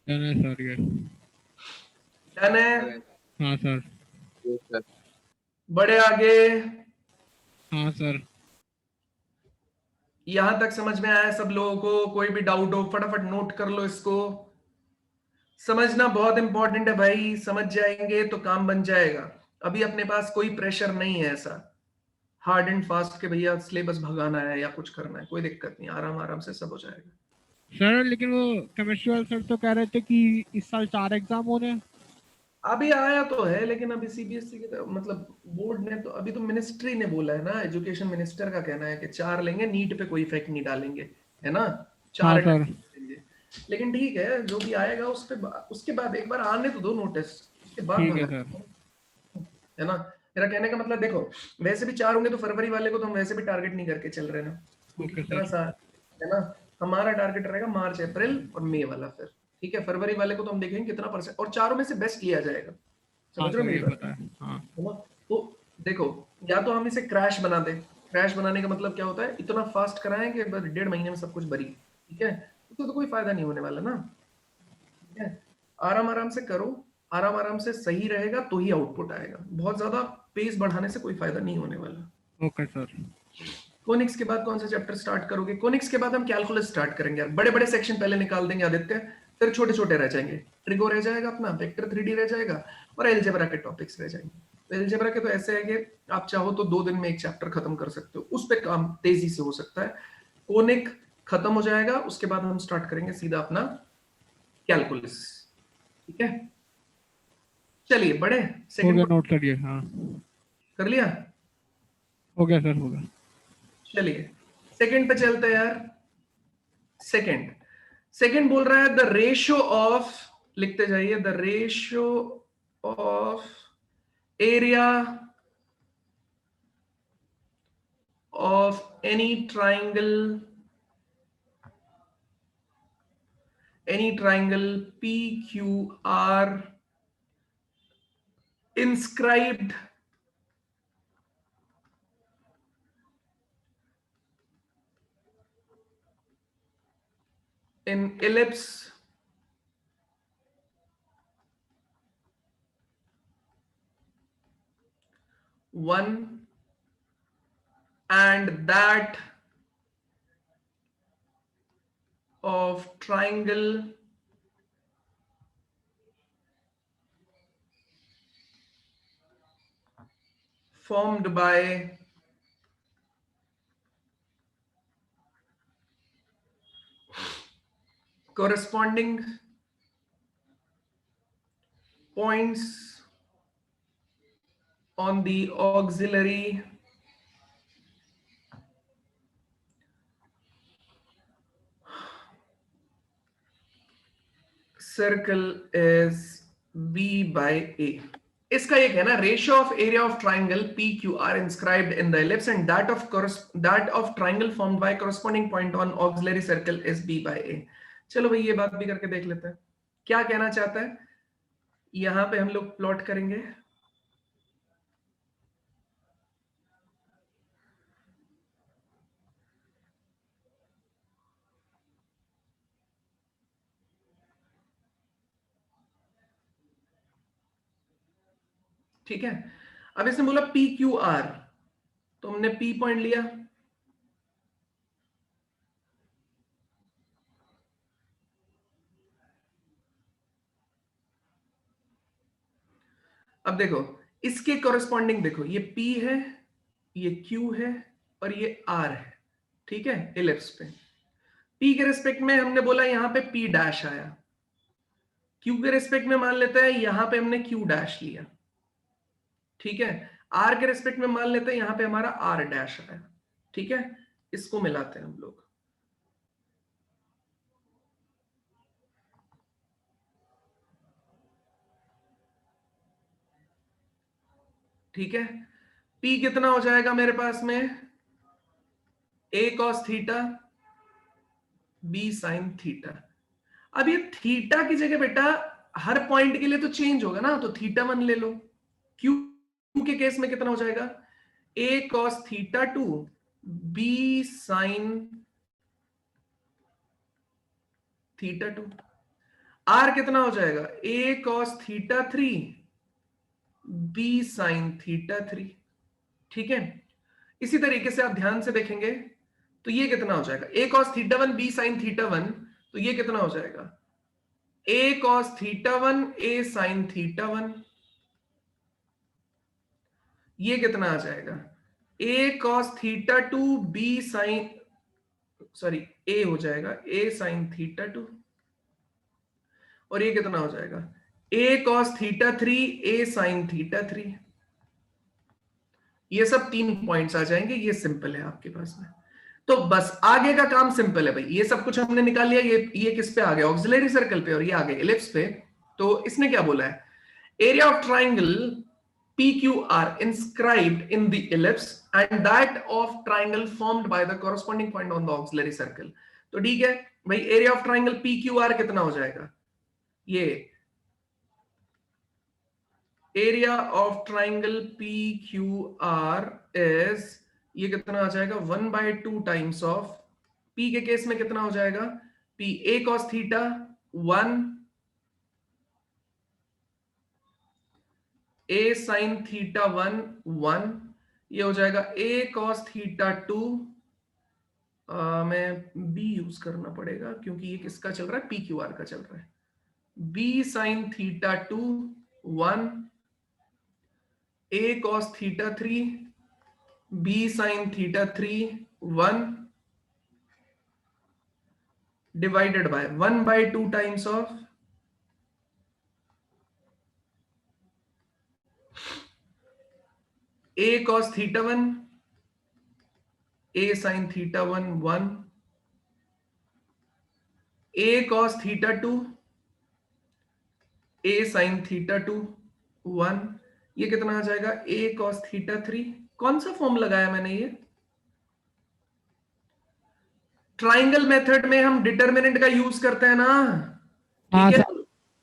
डन है सर ये। डन है? हाँ सर। बड़े आगे। हाँ सर। यहां तक समझ में आया सब लोगों को? कोई भी डाउट हो फटाफट नोट कर लो इसको। समझना बहुत इंपॉर्टेंट है भाई, समझ जाएंगे तो काम बन जाएगा। अभी अपने पास कोई प्रेशर नहीं है ऐसा हार्ड एंड फास्ट के भैया सिलेबस भगाना है या कुछ करना है, कोई दिक्कत नहीं, आराम आराम से सब हो जाएगा। सर लेकिन वो केमिस्ट्री वाले सर तो कह रहे थे कि इस साल 4 एग्जाम होने हैं। अभी आया तो है, लेकिन अभी सीबीएसई की मतलब बोर्ड ने तो अभी तो मिनिस्ट्री ने बोला है ना, एजुकेशन मिनिस्टर का कहना है कि 4 लेंगे, नीट पे कोई इफेक्ट नहीं डालेंगे, है ना। 4 हाँ अटेम्प्ट सर। देंगे। लेकिन ठीक है, जो भी आएगा उस पे उसके बाद एक बार आने तो दो नोटिस, उसके बाद ठीक है भगा, सर। है ना। मेरा कहने का मतलब देखो, वैसे भी 4 होंगे तो फरवरी वाले को तो हम वैसे भी टारगेट नहीं करके चल रहे ना, क्योंकि ओके इतना सर। सा है ना। हमारा टारगेट रहेगा मार्च अप्रैल और मई वाला फिर, ठीक है। फरवरी वाले को तो हम देखेंगे कितना परसेंट, और चारों में से बेस्ट लिया जाएगा। हाँ समझ रहे हो सर मेरी ये बात? पता है। हाँ। है ना। तो देखो, या तो हम इसे क्रैश बना दें। क्रैश बनाने का मतलब क्या होता है, इतना फास्ट कराएं कि बस 1.5 महीने में सब कुछ बरी, ठीक है। तो कोई फायदा नहीं होने वाला ना, ठीक है। आराम आराम से करो, आराम आराम से सही रहेगा तो ही आउटपुट आएगा। बहुत ज्यादा पेस बढ़ाने से कोई फायदा नहीं होने वाला। Okay sir. कोनिक्स के बाद कौन सा चैप्टर स्टार्ट करोगे? कोनिक्स के बाद हम कैलकुलस स्टार्ट करेंगे यार। बड़े बड़े सेक्शन पहले निकाल देंगे आदित्य, फिर छोटे छोटे रह जाएंगे। ट्रिगो रह जाएगा अपना, वेक्टर 3D रह जाएगा, और एलजेब्रा के टॉपिक्स रह जाएंगे। तो एलजेब्रा के तो ऐसे है कि आप चाहो तो 2 दिन में एक चैप्टर खत्म कर सकते हो, उस पर काम तेजी से हो सकता है। कोनिक खत्म हो जाएगा, उसके बाद हम स्टार्ट करेंगे सीधा अपना कैलकुलस, ठीक है। चलिए बड़े, हो सेकंड गया, नोट करिए। हाँ कर लिया। हो गया सर, हो गया। चलिए सेकंड पे चलते हैं यार। सेकंड, सेकंड बोल रहा है द रेशियो ऑफ, लिखते जाइए, the ratio of area of any triangle P Q are inscribed in ellipse one, and that of triangle formed by corresponding points on the auxiliary circle is b by a। इसका ये कहना, ratio of area of triangle P Q R inscribed in the ellipse and that of triangle formed by corresponding point on auxiliary circle is B by A. चलो भाई ये बात भी करके देख लेते हैं क्या कहना चाहता है। यहां पे हम लोग प्लॉट करेंगे, ठीक है, अब इसने बोला पी क्यू आर, तो हमने पी पॉइंट लिया, अब देखो इसके कॉरेस्पॉन्डिंग देखो, ये P है, ये Q है और ये R है, ठीक है, इलिप्स पे। P के रिस्पेक्ट में हमने बोला यहां पे P डैश आया, Q के रिस्पेक्ट में मान लेते हैं यहां पे हमने Q डैश लिया, ठीक है, R के रिस्पेक्ट में मान लेते हैं यहां पे हमारा R डैश आया, ठीक है, इसको मिलाते हैं हम लोग। ठीक है, P कितना हो जाएगा मेरे पास में, A cos theta B sin theta. अब ये थीटा की जगह बेटा हर पॉइंट के लिए तो चेंज होगा ना, तो थीटा 1 ले लो। क्यू के केस में कितना हो जाएगा, A cos theta 2 B sin theta 2। R कितना हो जाएगा, A cos theta 3 B sin theta 3, ठीक है। इसी तरीके से आप ध्यान से देखेंगे तो ये कितना हो जाएगा, A cos theta 1 B sin theta 1, तो ये कितना हो जाएगा, A cos theta 1 A sin theta 1, ये कितना आ जाएगा, A cos theta 2 B sin, sorry A हो जाएगा A sin थीटा 2, और ये कितना हो जाएगा A cos theta 3 A sin theta 3। ये सब 3 पॉइंट्स आ जाएंगे, ये सिंपल है आपके पास में। तो बस आगे का काम सिंपल है भाई, ये सब कुछ हमने निकाल लिया, ये किस पे आ गया, ऑक्सिलरी सर्कल पे, और ये आ गया इलिप्स पे। तो इसने क्या बोला है, area of triangle PQR inscribed in the ellipse and that of triangle formed by the corresponding point on the auxiliary circle। तो ठीक है भाई, एरिया ऑफ ट्राइंगल PQR कितना हो जाएगा, ये area of triangle PQR is, ये कितना आ जाएगा 1/2 टाइम्स ऑफ, P के केस में कितना हो जाएगा, P A cos theta 1 A sin theta 1 1, ये हो जाएगा A cos थीटा 2, मैं B यूज करना पड़ेगा क्योंकि ये किसका चल रहा है, PQR का चल रहा है, B sin theta 2 1 A cos theta 3 B sin theta 3 1 divided by 1/2 times of A cos theta 1 A sin theta 1 1 A cos theta 2 A sin theta 2 1, ये कितना आ जाएगा A cos थीटा 3। कौन सा फॉर्म लगाया मैंने, ये ट्राइंगल मेथड में हम डिटर्मिनेंट का यूज करते हैं ना, ठीक है।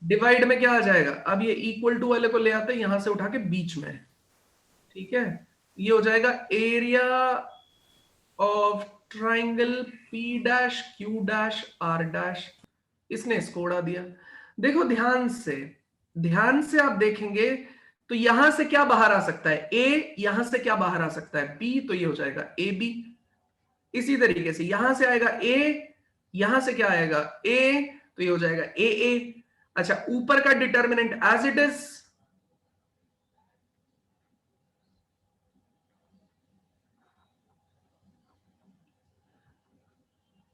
डिवाइड में क्या आ जाएगा, अब ये इक्वल टू वाले को ले आते हैं यहां से उठा के बीच में, ठीक है, ये हो जाएगा area of triangle P dash Q dash R dash, इसने इसको उड़ा दिया। देखो ध्यान से आप देखेंगे तो यहां से क्या बाहर आ सकता है, A, यहां से क्या बाहर आ सकता है B, तो ये हो जाएगा AB। इसी तरीके से यहां से आएगा A, यहां से क्या आएगा A, तो ये हो जाएगा AA। अच्छा, ऊपर का determinant as it is,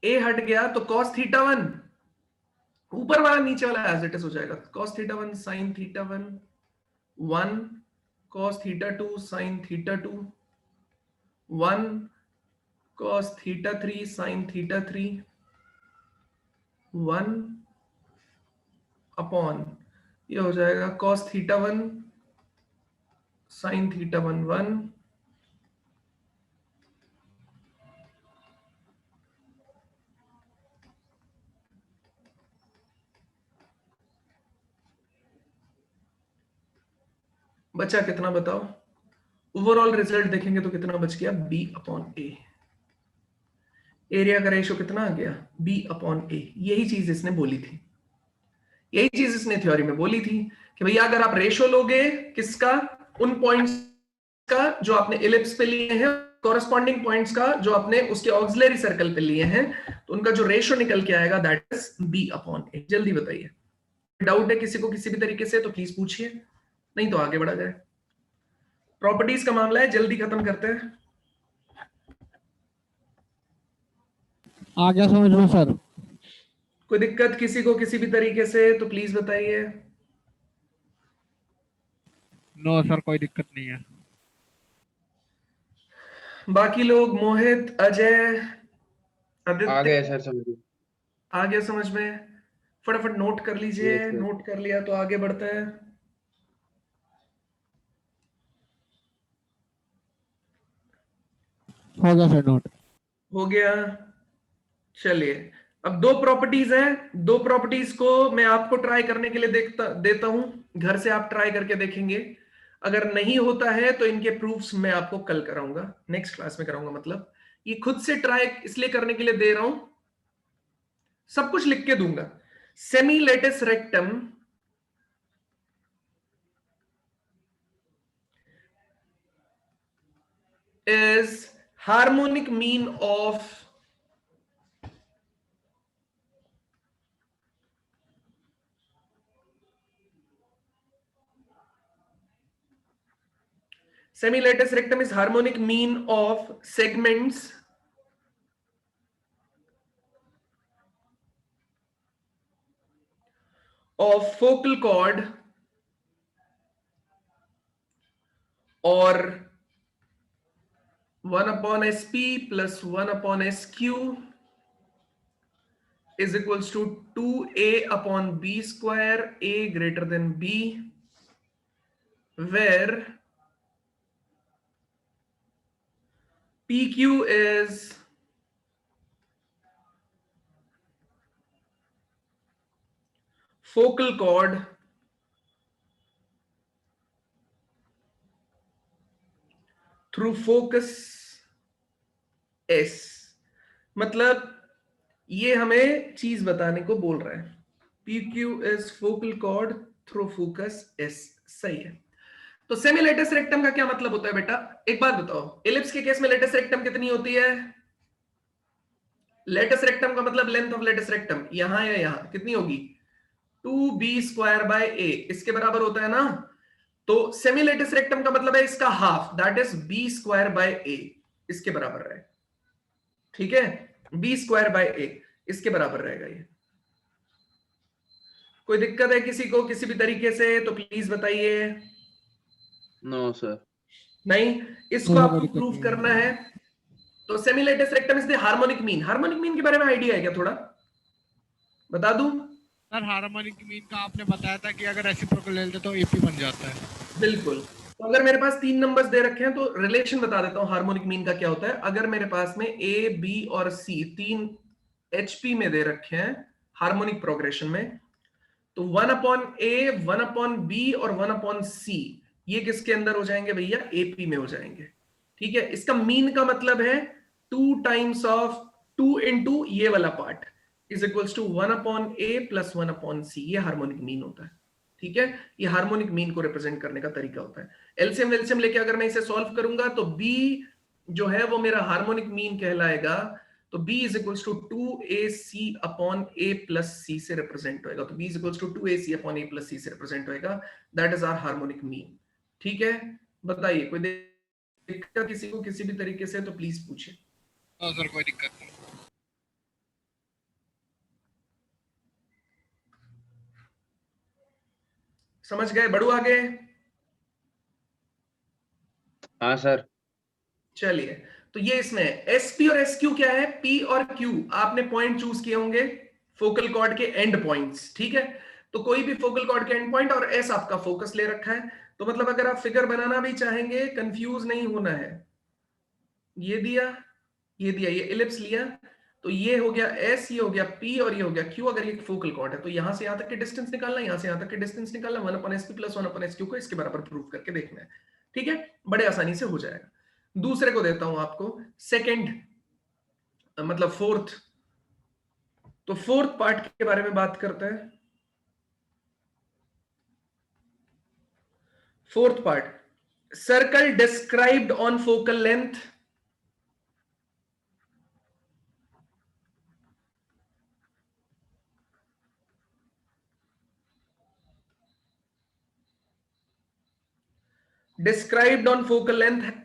A हट गया तो cos थीटा 1, ऊपर वाला नीचे वाला एज इट इज हो जाएगा, cos theta 1 sin theta 1 1 cos theta 2 sin theta 2 1 cos theta 3 sin theta 3 1 upon, ये हो जाएगा cos थीटा 1 sin थीटा 1 1 बचा कितना बताओ, ओवरऑल रिजल्ट देखेंगे तो कितना बच गया, B अपॉन A। एरिया का रेशो कितना आ गया, B अपॉन A। यही चीज इसने बोली थी, यही चीज इसने थ्योरी में बोली थी कि भैया अगर आप रेशो लोगे किसका, उन पॉइंट्स का जो आपने इलिप्स पे लिए हैं, कॉरेस्पॉन्डिंग पॉइंट्स का जो आपने उसके ऑक्सिलरी सर्कल पे लिए हैं, तो उनका जो रेशियो निकल के आएगा दैट इज b/a। जल्दी बताइए, डाउट है किसी को किसी भी तरीके से तो प्लीज पूछिए, नहीं तो आगे बढ़ा जाए। प्रॉपर्टीज का मामला है, जल्दी खत्म करते हैं। आ गया समझ में सर। कोई दिक्कत किसी को किसी भी तरीके से तो प्लीज बताइए। नो सर, कोई दिक्कत नहीं है। बाकी लोग, मोहित, अजय, आ आदित्य, गए सर समझ में। आ गया समझ में? फटाफट नोट कर लीजिए। Yes sir. नोट कर लिया तो आगे बढ़ते हैं। हो गया सर नोट। हो गया। चलिए, अब दो प्रॉपर्टीज हैं, दो प्रॉपर्टीज को मैं आपको ट्राई करने के लिए देता हूं, घर से आप ट्राई करके देखेंगे। अगर नहीं होता है तो इनके प्रूफ्स मैं आपको कल कराऊंगा, नेक्स्ट क्लास में कराऊंगा। मतलब ये खुद से ट्राई इसलिए करने के लिए दे रहा हूं, सब कुछ लिख के दूंगा। Semi latus rectum is harmonic mean of semi-latus rectum is harmonic mean of segments of focal chord or 1 upon sp plus 1 upon sq is equals to 2a upon b square, a greater than b, where pq is focal chord through focus s। मतलब ये हमें चीज बताने को बोल रहा है, PQ is focal chord through focus S। सही है। तो सेमी लेटस रेक्टम का क्या मतलब होता है बेटा? एक बात बताओ, इलिप्स के केस में लेटस रेक्टम कितनी होती है? लेटस रेक्टम का मतलब लेंथ ऑफ लेटस रेक्टम यहां या यहां कितनी होगी? 2b² a, इसके बराबर होता है ना। तो सेमी लेटस रेक्टम का मतलब है इसका हाफ, दैट इज b²/a, इसके बराबर रहेगा। ठीक है, b²/a इसके बराबर रहेगा ये। कोई दिक्कत है किसी को किसी भी तरीके से तो प्लीज बताइए। No sir. नहीं, इसको कोई आपको दिक्कत प्रूव नहीं है। करना है। तो semilatus rectum is the harmonic mean. Harmonic mean के बारे में आइडिया है क्या? थोड़ा बता दूं? सर हार्मोनिक मीन का आपने बताया था कि अगर रेसिप्रोकल ले लेते तो एपी बन जाता है। बिल्कुल। तो अगर मेरे पास 3 नंबर्स दे रखे हैं तो रिलेशन बता देता हूं हार्मोनिक मीन का क्या होता है। अगर मेरे पास में ए, बी और सी 3 एचपी में दे रखे हैं हार्मोनिक प्रोग्रेशन में, तो 1 अपॉन ए, 1 अपॉन बी और 1 अपॉन सी ये किसके अंदर हो जाएंगे भैया? एपी में हो जाएंगे। ठीक है, इसका मीन का मतलब है 2 टाइम्स ऑफ 2 इंटू ये वाला part is equals to 1 upon A plus 1 upon C. ये हार्मोनिक मीन होता है। ठीक है, ये हार्मोनिक मीन को रिप्रेजेंट करने का तरीका होता है। एलसीएम वेलसीएम लेके अगर मैं इसे सॉल्व करूंगा तो बी जो है वो मेरा हार्मोनिक मीन कहलाएगा। तो b is equals to 2ac अपॉन a प्लस c से रिप्रेजेंट होएगा। तो b is equals to 2ac अपॉन a प्लस c से रिप्रेजेंट होएगा। That is our harmonic mean. ठीक है, बताइए कोई दिक्कत किसी को किसी भी तरीके से तो प्लीज पूछिए। सर कोई दिक्कत नहीं। समझ गए? बढ़ू आगे? हाँ सर। चलिए, तो ये इसमें एसपी और एसक्यू क्या है? पी और क्यू आपने पॉइंट चूज किए होंगे फोकल कॉर्ड के एंड पॉइंट्स। ठीक है, तो कोई भी फोकल कॉर्ड के एंड पॉइंट और एस आपका फोकस ले रखा है। तो मतलब अगर आप फिगर बनाना भी चाहेंगे, कंफ्यूज नहीं होना है। ये दिया, ये दिया, ये इलिप्स लिया, तो ये हो गया एस, ये हो गया पी और ये हो गया क्यू। अगर ये फोकल कॉर्ड है तो यहां से यहां तक के डिस्टेंस निकालना है, यहां से यहां तक के डिस्टेंस निकालना, 1 upon SP plus 1 upon SQ को इसके बराबर प्रूव करके देखना है। ठीक है, बड़े आसानी से हो जाएगा। दूसरे को देता हूं आपको, सेकंड मतलब फोर्थ। तो फोर्थ पार्ट के बारे में बात करते हैं। Fourth part, circle described on focal length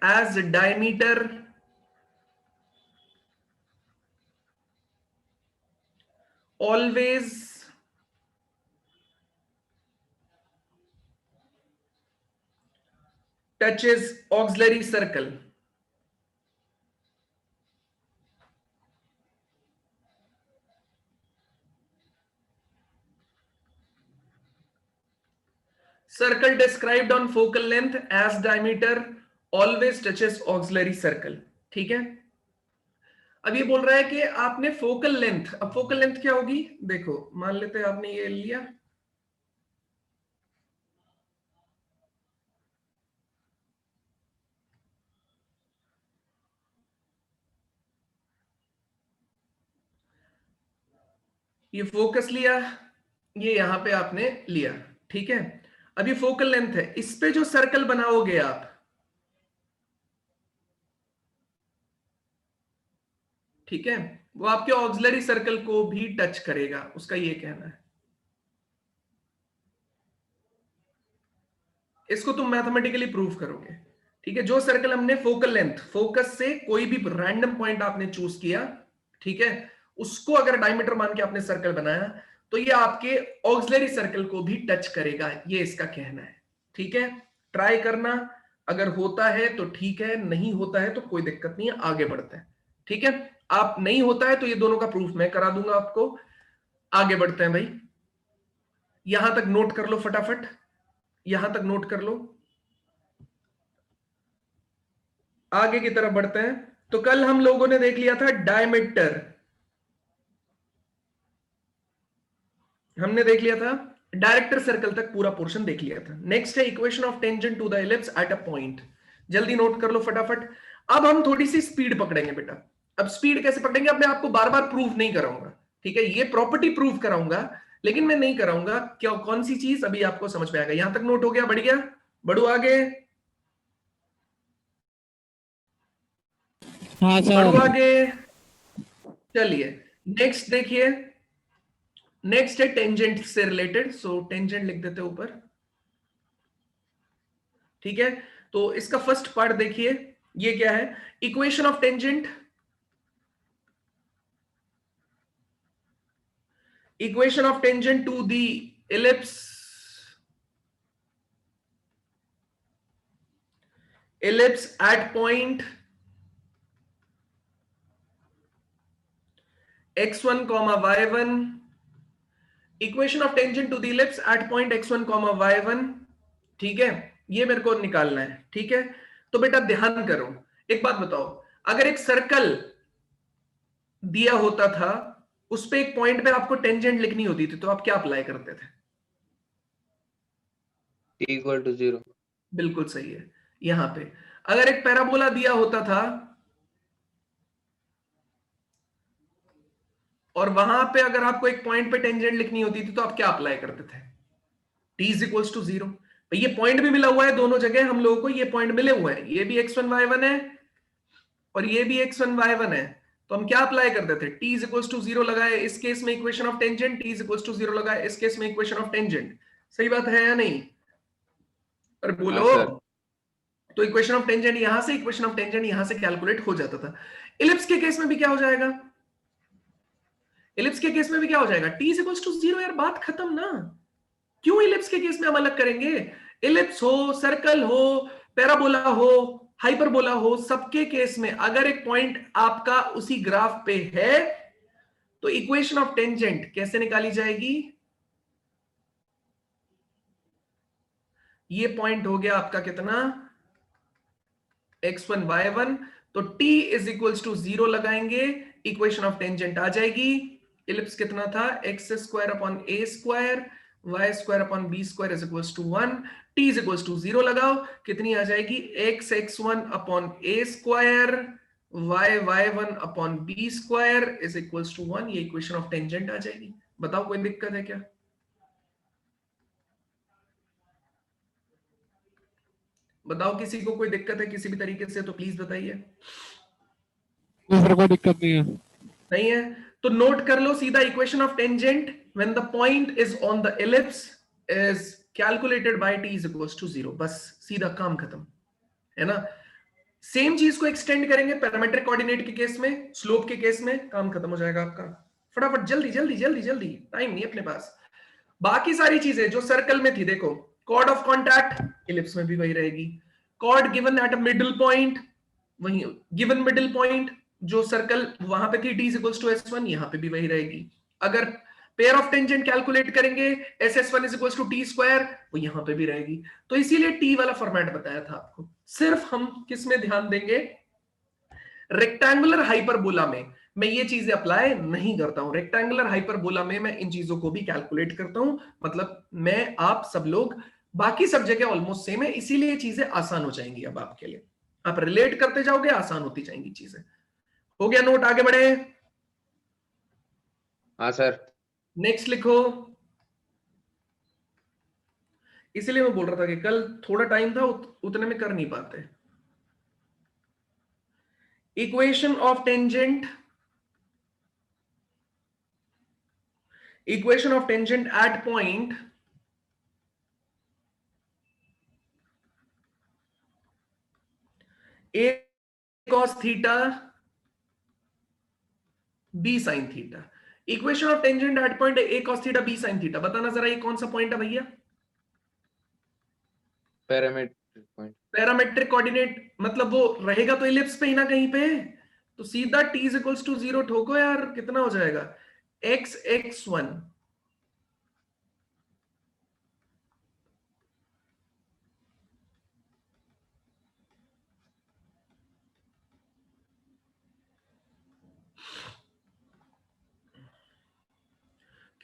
as diameter always touches auxiliary circle. Circle described on focal length as diameter always touches auxiliary circle. ठीक है, अब ये बोल रहा है कि आपने फोकल लेंथ, अब फोकल लेंथ क्या होगी, देखो मान लेते हैं आपने ये लिया, ये फोकस लिया, ये यहां पे आपने लिया, ठीक है। अब ये फोकल लेंथ है, इस पे जो सर्कल बनाओगे आप, ठीक है, वो आपके ऑक्सिलरी सर्कल को भी टच करेगा, उसका ये कहना है। इसको तुम मैथमेटिकली प्रूव करोगे, ठीक है। जो सर्कल हमने फोकल लेंथ, फोकस से कोई भी रैंडम पॉइंट आपने चूज किया, ठीक है, उसको अगर डायमीटर मान के आपने सर्कल बनाया, तो ये आपके ऑक्सिलरी सर्कल को भी टच करेगा, ये इसका कहना है, ठीक है। ट्राई करना, अगर होता है तो ठीक है, नहीं होता है तो कोई दिक्कत नहीं है, आगे बढ़ते हैं, ठीक है। आप नहीं होता है तो ये दोनों का प्रूफ मैं करा दूंगा आपको। आगे बढ़ते हैं भाई, यहां तक नोट कर लो फटाफट, यहां तक नोट कर लो, आगे की तरफ बढ़ते हैं। तो कल हम लोगों ने देख लिया था डायमीटर, हमने देख लिया था डायरेक्टर सर्कल तक पूरा पोर्शन देख लिया था। नेक्स्ट है equation of tangent to the ellipse at a point, जल्दी नोट कर लो फटाफट। अब हम थोड़ी सी स्पीड पकड़ेंगे बेटा। अब स्पीड कैसे पकड़ेंगे, अब मैं आपको बार बार प्रूफ नहीं कराऊंगा, ठीक है, ये प्रॉपर्टी प्रूफ कराऊंगा, लेकिन मैं नहीं कराऊंगा क्या, कौन सी चीज अभी आपको समझ में आएगा। यहां तक नोट हो गया, बढ़ गया, बढ़ू आगे, हाँ सर, बढ़ू आगे, चलिए नेक्स्ट देखिए, नेक्स्ट है टेंजेंट से रिलेटेड, सो टेंजेंट लिख देते ऊपर, ठीक है। तो इसका फर्स्ट पार्ट देखिए, ये क्या है, equation of tangent, equation of tangent to the ellipse, ellipse at point x1 comma y1, equation of tangent to the ellipse at point x1 comma y1, ठीक है, ये मेरे को निकालना है, ठीक है। तो बेटा ध्यान करो, एक बात बताओ, अगर एक सर्कल दिया होता था, उस पे एक पॉइंट पे आपको टेंजेंट लिखनी होती थी, तो आप क्या अप्लाई करते थे? equal to 0. बिल्कुल सही है। यहां पे अगर एक पैराबोला दिया होता था और वहां पे अगर आपको एक पॉइंट पे टेंजेंट लिखनी होती थी, तो आप क्या अप्लाई करते थे? t is equals to 0। ये पॉइंट भी मिला हुआ है दोनों जगह, हम लोगों को ये पॉइंट मिले हुए हैं, ये भी x1 y1 है और ये भी x1 y1 है, तो हम क्या अप्लाई करते थे? t इज इक्वल्स टू 0 लगाए, इस केस में equation of tangent, t is equals to 0 लगाए, इस केस में इक्वेशन ऑफ टेंजेंट। सही बात है या नहीं? अरे बोलो। हाँ सर। तो इक्वेशन ऑफ टेंजेंट यहां से, इक्वेशन ऑफ टेंजेंट यहां से कैलकुलेट हो जाता था। इलिप्स के केस में भी क्या हो जाएगा? इलिप्स के केस में भी क्या हो जाएगा? t is equals to 0। यार बात खत्म ना, क्यों इलिप्स के केस में हम अलग करेंगे? इलिप्स हो, सर्कल हो, पैराबोला हो, हाइपरबोला हो, सबके केस में अगर एक पॉइंट आपका उसी ग्राफ पे है, तो इक्वेशन ऑफ टेंजेंट कैसे निकाली जाएगी? ये पॉइंट हो गया आपका कितना? x1 y1, तो t इज इक्वल्स टू 0 लगाएंगे, इक्वेशन ऑफ टेंजेंट आ जाएगी। इलिप्स कितना था? x square upon a square, y square upon b square is equals to 1, t is equals to 0 लगाओ, कितनी आ जाएगी? x x1 अपॉन a square, y y1 upon b square is equals to 1। ये इक्वेशन ऑफ टेंजेंट आ जाएगी। बताओ कोई दिक्कत है क्या? बताओ किसी को कोई दिक्कत है किसी भी तरीके से तो प्लीज बताइए। दूसरे कोई दिक्कत नहीं है। नहीं है तो नोट कर लो सीधा, equation of tangent when the point is on the ellipse is calculated by t is equals to 0। बस सीधा काम खत्म, है ना। सेम चीज को एक्सटेंड करेंगे पैरामीट्रिक कोऑर्डिनेट के केस में, स्लोप के केस में, काम खत्म हो जाएगा आपका। फटाफट जल्दी जल्दी जल्दी जल्दी, टाइम नहीं अपने पास। बाकी सारी चीजें जो सर्कल में थी, देखो कॉर्ड ऑफ कॉन्टैक्ट इलिप्स में भी वही रहेगी, chord given at a middle point, वही गिवन मिडिल पॉइंट जो सर्कल वहां पे थी t इक्वल्स टू s1, यहां पे भी वही रहेगी। अगर पेयर ऑफ टेंजेंट कैलकुलेट करेंगे ss1 is equals to t square, वो यहां पे भी रहेगी। तो इसीलिए t वाला फॉर्मेट बताया था आपको। सिर्फ हम किस में ध्यान देंगे, रेक्टेंगुलर हाइपरबोला में मैं ये चीजें अप्लाई नहीं करता हूं। रेक्टेंगुलर हाइपरबोला में मैं इन चीजों को भी कैलकुलेट करता हूं, मतलब मैं आप सब लोग, बाकी सब जगह ऑलमोस्ट सेम है, इसीलिए चीजें आसान हो जाएंगी अब आपके लिए। आप रिलेट करते जाओगे, आसान होती जाएंगी चीजें। हो गया नोट, आगे बढ़े। हाँ सर। नेक्स्ट लिखो। इसलिए मैं बोल रहा था कि कल थोड़ा टाइम था, उतने में कर नहीं पाते। Equation of tangent, equation of tangent at point a cos theta b sin theta। Equation of tangent eight point a cos theta b sin theta, बताना जरा ये कौन सा पॉइंट है भैया। Parametric point. पैरामेट्रिक कोऑर्डिनेट मतलब वो रहेगा तो इलिप्स पे ही ना कहीं पे, तो सीधा t इज इक्वल्स टू 0 ठोको यार, कितना हो जाएगा x x1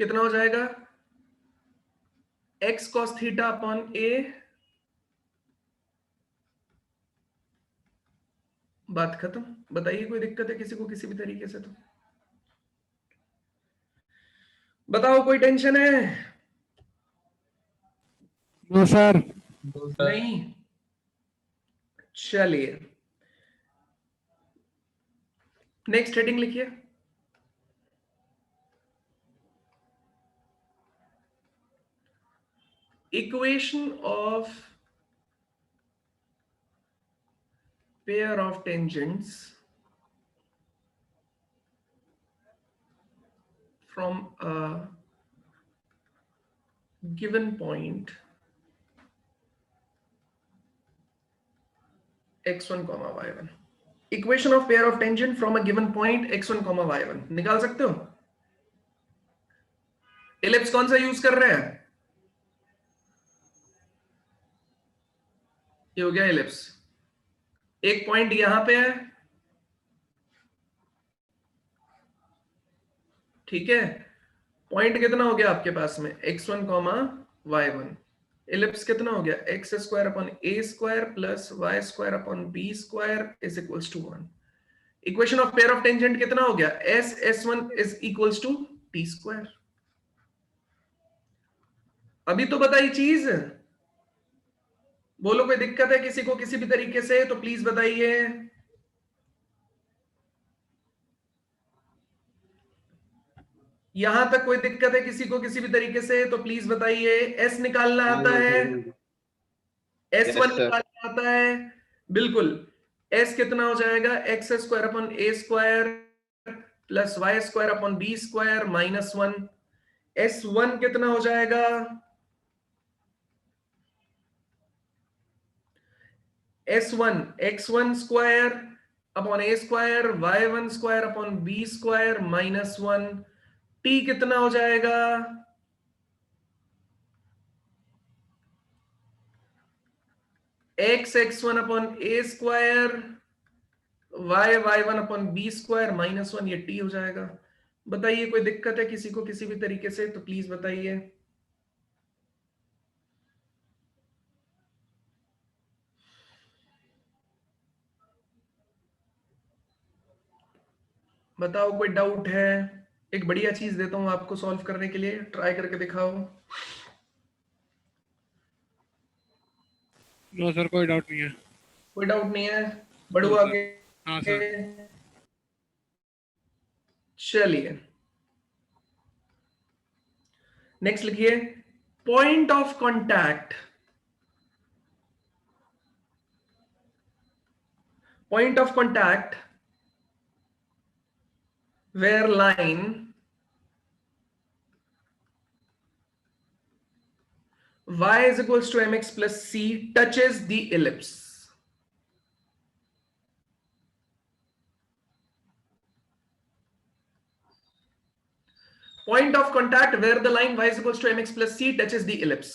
कितना हो जाएगा x cos theta upon a। बात खत्म। बताइए कोई दिक्कत है किसी को किसी भी तरीके से तो बताओ, कोई टेंशन है। No sir. नहीं, चलिए नेक्स्ट हेडिंग लिखिए। Equation of pair of tangents from a given point x1 comma y1। Equation of pair of tangent from a given point x1 comma y1 निकाल सकते हो। इलिप्स कौन सा यूज कर रहे हैं, ये हो गया इलिप्स। एक पॉइंट यहां पे है, ठीक है। पॉइंट कितना हो गया आपके पास में x1 comma y1। इलिप्स कितना हो गया x square upon A square plus Y square upon B square is equals to 1। Equation of pair of tangent कितना हो गया s s1 is equals to t square. अभी तो बताई चीज, बोलो कोई दिक्कत है किसी को किसी भी तरीके से तो प्लीज बताइए। यहां तक कोई दिक्कत है किसी को किसी भी तरीके से तो प्लीज बताइए। एस निकालना आता है, S1 निकालना आता है, बिल्कुल। S कितना हो जाएगा एक्स स्क्वायर अपॉन ए square plus Y square upon B square minus 1। S1 कितना हो जाएगा S1 x1 स्क्वायर अपॉन ए square y1 square upon B square minus 1। t कितना हो जाएगा x x1 अपॉन ए square y1 upon B square minus 1, ये t हो जाएगा। बताइए कोई दिक्कत है किसी को किसी भी तरीके से तो प्लीज बताइए। बताओ कोई डाउट है। एक बढ़िया चीज देता हूं आपको सॉल्व करने के लिए, ट्राई करके दिखाओ। नो सर, कोई डाउट नहीं है। कोई डाउट नहीं है? बढ़ू नो सर। आगे? हाँ सर। चलिए नेक्स्ट लिखिए, point of contact, point of contact where line y is equals to mx plus c touches the ellipse. Point of contact where the line y is equals to mx plus c touches the ellipse.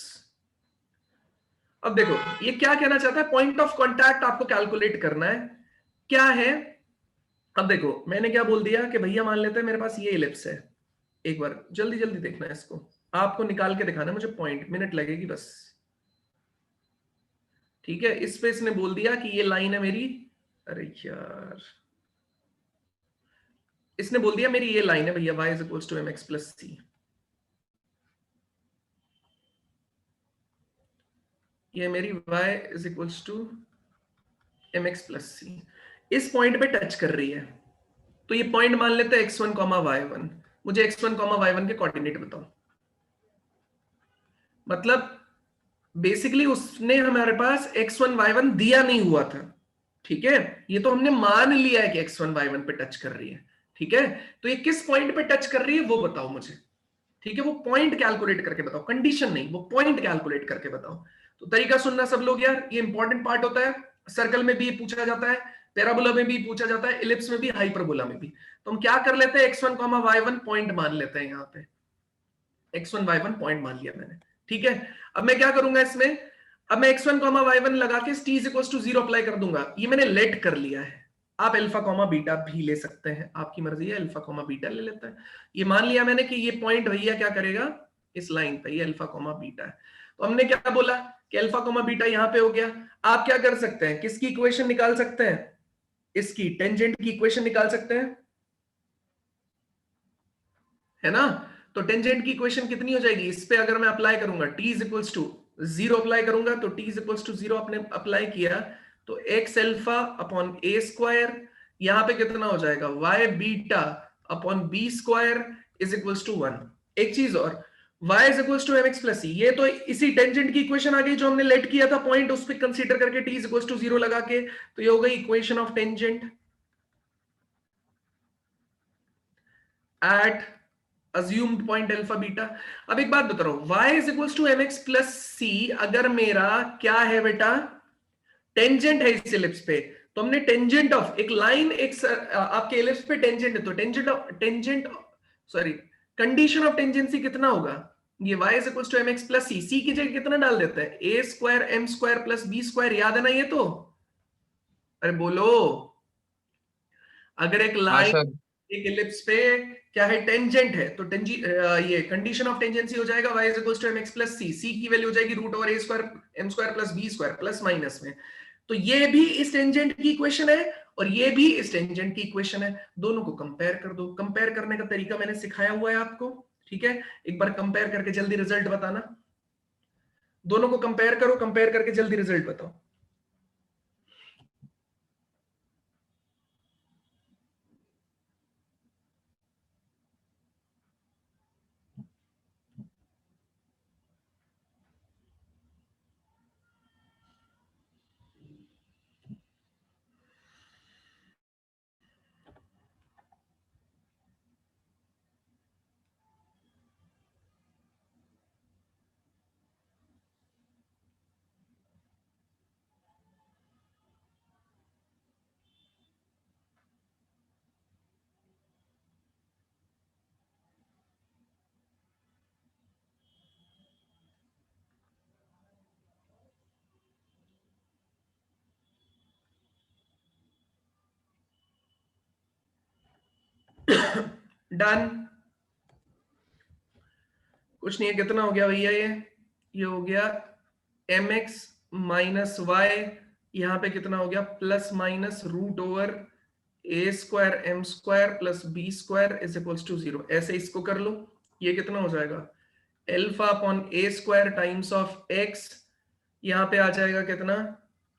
अब देखो ये क्या कहना चाहता है, पॉइंट ऑफ कांटेक्ट आपको कैलकुलेट करना है क्या है। अब देखो मैंने क्या बोल दिया कि भैया मान लेते हैं मेरे पास ये इलिप्स है, एक बार जल्दी जल्दी देखना है इसको, आपको निकाल के दिखाना है मुझे, पॉइंट मिनट लगेगी बस, ठीक है। इस पे इसने बोल दिया कि ये लाइन है मेरी, अरे यार इसने बोल दिया मेरी ये लाइन है भैया y is equals to mx plus C, ये मेरी y is equals to mx plus C, इस पॉइंट पे टच कर रही है, तो ये पॉइंट मान लेते हैं x1 y1। मुझे x1 y1 के कोऑर्डिनेट बताओ। मतलब बेसिकली उसने हमारे पास x1 y1 दिया नहीं हुआ था, ठीक है, ये तो हमने मान लिया है कि x1 y1 पे टच कर रही है, ठीक है। तो ये किस पॉइंट पे टच कर रही है वो बताओ मुझे, ठीक है। वो पॉइंट कैलकुलेट करके बताओ, कंडीशन नहीं, वो पॉइंट कैलकुलेट करके बताओ। तो तरीका सुनना सब लोग यार, ये इंपॉर्टेंट पार्ट होता है, सर्कल में भी पूछा जाता है, पैराबोला में भी पूछा जाता है, इलिप्स में भी, हाइपरबोला में भी। तो हम क्या कर लेते हैं, x1 y1 पॉइंट मान लेते हैं, यहाँ पे x1 y1 पॉइंट मान लिया मैंने, ठीक है। अब मैं क्या करूंगा इसमें, अब मैं x1 y1 लगा के t is equal to 0 apply कर दूंगा, ये मैंने लेट कर लिया है। आप अल्फा कॉमा बीटा भी ले सकते हैं, आपकी मर्जी है, अल्फा कॉमा बीटा ले लेते हैं। ये मान लिया मैंने कि ये पॉइंट भैया क्या करेगा इस लाइन पे, ये अल्फा कॉमा बीटा है। तो हमने क्या बोला कि अल्फा कॉमा बीटा यहां पे हो गया। आप क्या कर सकते हैं, किसकी इक्वेशन निकाल सकते हैं, इसकी टेंजेंट की इक्वेशन निकाल सकते हैं, है ना। तो टेंजेंट की इक्वेशन कितनी हो जाएगी, इस पे अगर मैं अप्लाई करूंगा t is equals to 0 apply करूंगा, तो t इज इक्वल्स टू 0 आपने अप्लाई किया तो x alpha upon a square, यहां पे कितना हो जाएगा y beta upon b square is equals to 1। एक चीज और, y is equals to mx plus c, ये तो इसी टेंजेंट की इक्वेशन आ गई जो हमने लेट किया था पॉइंट, उस पे कंसीडर करके t इज इक्वल्स टू 0 लगा के, तो ये हो गई equation of tangent at assumed point alpha beta. अब एक बात बता रहा हूं, y is equals to mx plus c अगर मेरा क्या है बेटा, टेंजेंट है इस इलिप्स पे, तो हमने टेंजेंट ऑफ एक लाइन, एक आपके इलिप्स पे टेंजेंट है, तो tangent sorry condition of tangency कितना होगा, ये y is equals to mx plus c की जगह कितना डाल देता है a square m square plus b square, याद है ना ये तो, अरे बोलो। अगर एक हाँ लाइन सर। एक इलिप्स पे क्या है टेंजेंट है, तो ये कंडीशन ऑफ टेंजेंसी हो जाएगा y is equals to mx plus c की वैल्यू हो जाएगी root over a square m square plus b square plus minus में। तो ये भी इस टेंजेंट की इक्वेशन है और ये भी इस टेंजेंट की इक्वेशन है, दोनों को कंपेयर कर दो। कंपेयर करने का तरीका मैंने सिखाया हुआ है आपको, ठीक है। एक बार कंपेयर करके जल्दी रिजल्ट बताना, दोनों को कंपेयर करो, कंपेयर करके जल्दी रिजल्ट बताओ। डन, कुछ नहीं है, कितना हो गया भैया, ये हो गया mx माइनस वाई, यहां पे कितना हो गया plus minus root over a square m square plus b square is equals to 0। ऐसे इसको कर लो, ये कितना हो जाएगा alpha upon a square times of x, यहाँ पे आ जाएगा कितना,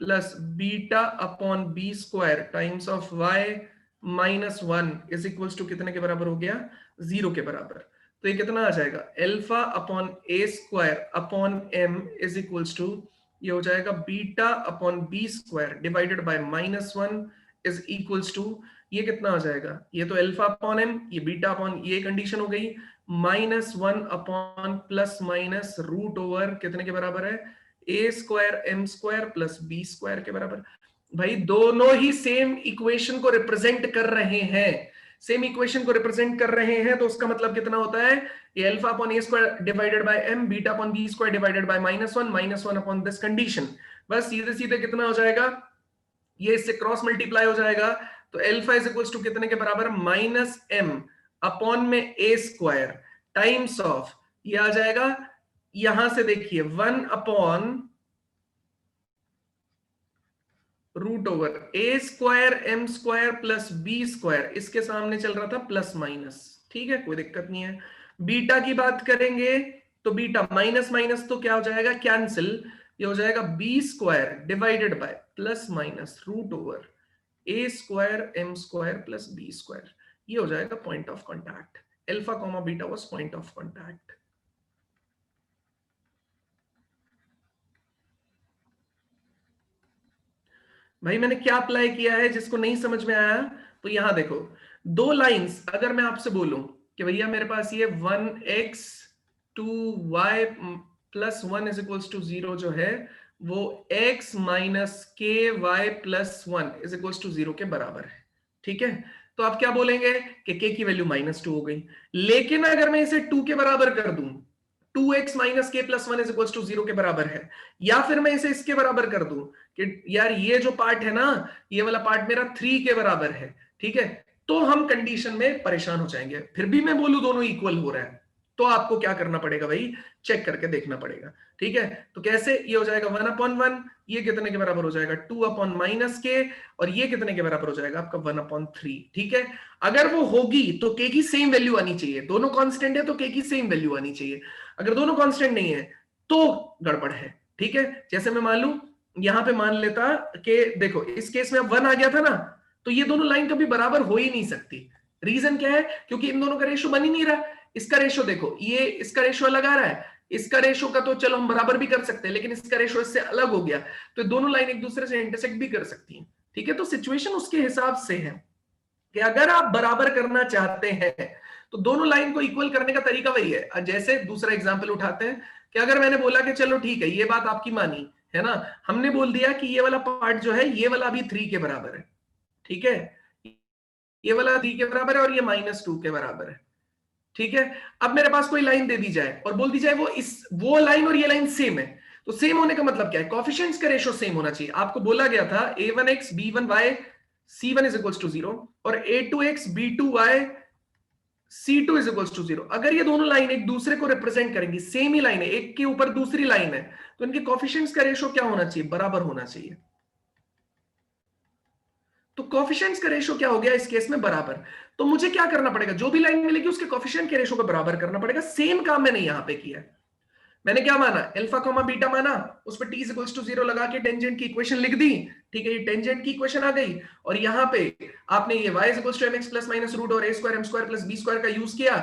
plus beta upon B square times of y minus 1 is equals to कितने के बराबर हो गया, 0 के बराबर। तो ये कितना आ जाएगा, alpha upon A square upon M is equals to, ये हो जाएगा beta upon B square divided by minus 1 is equals to, ये कितना आ जाएगा, ये तो अल्फा अपॉन एम, ये बीटा अपॉन, ये कंडीशन हो गई, minus 1 upon plus minus root over कितने के बराबर है, ए square M square plus B square के बराबर। भाई दोनों ही सेम इक्वेशन को रिप्रेजेंट कर रहे हैं, सेम इक्वेशन को रिप्रेजेंट कर रहे हैं, तो उसका मतलब कितना होता है, ये alpha upon A square divided by m, beta upon B square divided by minus one upon this condition. बस सीधे सीधे कितना हो जाएगा, ये इससे क्रॉस मल्टीप्लाई हो जाएगा, तो अल्फा इज इक्वल्स टू कितने के बराबर, माइनस एम अपॉन में ए स्क्वायर टाइम्स ऑफ, ये आ जाएगा, यहां से देखिए 1 अपॉन रूट ओवर ए square M square plus B square, इसके सामने चल रहा था प्लस माइनस, ठीक है कोई दिक्कत नहीं है। बीटा की बात करेंगे तो बीटा माइनस माइनस तो क्या हो जाएगा, कैंसिल, ये हो जाएगा b square divided by plus minus root over A square M square plus B square, ये हो जाएगा point of contact. Alpha comma beta was point of contact. भाई मैंने क्या अप्लाई किया है, जिसको नहीं समझ में आया तो यहां देखो, दो लाइंस अगर मैं आपसे बोलूं कि भैया मेरे पास ये 1x 2y plus 1 is equals to 0 जो है वो x minus k y plus 1 is equals to 0 के बराबर है, ठीक है। तो आप क्या बोलेंगे कि k की वैल्यू -2 हो गई, लेकिन अगर मैं इसे 2 के बराबर कर दूं, 2x माइनस के प्लस 1 इज इक्वल्स टू 0 के बराबर है, या फिर मैं इसे इसके बराबर कर दूं कि यार ये जो पार्ट है ना, ये वाला पार्ट मेरा 3 के बराबर है, ठीक है, तो हम कंडीशन में परेशान हो जाएंगे। फिर भी मैं बोलूं दोनों इक्वल हो रहा है, तो आपको क्या करना पड़ेगा भाई, चेक करके देखना पड़ेगा, ठीक है। तो कैसे, ये हो जाएगा 1/1, ये कितने के बराबर हो जाएगा 2 अपॉन माइनस के, और ये कितने के बराबर हो जाएगा आपका 1/3, ठीक है। अगर वो होगी तो के की सेम वैल्यू आनी चाहिए, दोनों कांस्टेंट है तो के की सेम वैल्यू आनी चाहिए, अगर दोनों कांस्टेंट नहीं है तो गड़बड़ है, ठीक है। जैसे मैं मान लूं यहां पे मान लेता कि देखो इस केस में अब 1 आ गया था ना, तो ये दोनों लाइन कभी बराबर हो ही नहीं सकती। रीजन क्या है, क्योंकि इन दोनों का रेशो बन ही नहीं रहा। इसका रेशो देखो, ये इसका रेशो अलग आ रहा है, इसका रेशो का तो चलो हम बराबर भी कर सकते हैं, लेकिन इसका रेशो इससे अलग हो गया, तो दोनों लाइन एक दूसरे से इंटरसेक्ट भी कर सकती हैं, ठीक है। तो सिचुएशन उसके हिसाब से है कि अगर आप बराबर करना चाहते हैं तो दोनों लाइन को इक्वल करने का तरीका वही है। जैसे दूसरा एग्जांपल उठाते हैं कि अगर मैंने बोला कि चलो ठीक है, ये बात आपकी मानी है ना, हमने बोल दिया कि ये वाला पार्ट जो है ये वाला भी 3 के बराबर है, ठीक है, ये वाला 3 के बराबर है और ये -2 के बराबर है, ठीक है। अब मेरे पास कोई लाइन दे दी जाए और बोल दी जाए वो लाइन और ये लाइन सेम है, तो सेम होने का मतलब क्या है, कोएफिशिएंट्स का रेशो सेम होना चाहिए। आपको बोला गया था a1x b1y c1 is equals to 0 और a2x b2y c2 is equals to 0। अगर ये दोनों लाइन एक दूसरे को रिप्रेजेंट करेंगी, सेम ही लाइन है, एक के ऊपर दूसरी लाइन है, तो इनके कोएफिशिएंट्स का रेशो क्या होना चाहिए, बराबर होना चाहिए। तो कोएफिशिएंट्स का रेशो क्या हो गया इस केस में, बराबर। तो मुझे क्या करना पड़ेगा, जो भी लाइन मिलेगी उसके कोएफिशिएंट के रेशो को बराबर करना पड़ेगा। सेम काम मैंने यहां पे किया है। मैंने क्या माना, अल्फा कॉमा बीटा माना, उस पर t इज इक्वल्स टू 0 लगा के टेंजेंट की इक्वेशन लिख दी, ठीक है, ये टेंजेंट की इक्वेशन आ गई। और यहां पे आपने ये y is equals to mx plus minus root over a square m square plus b square का यूज किया।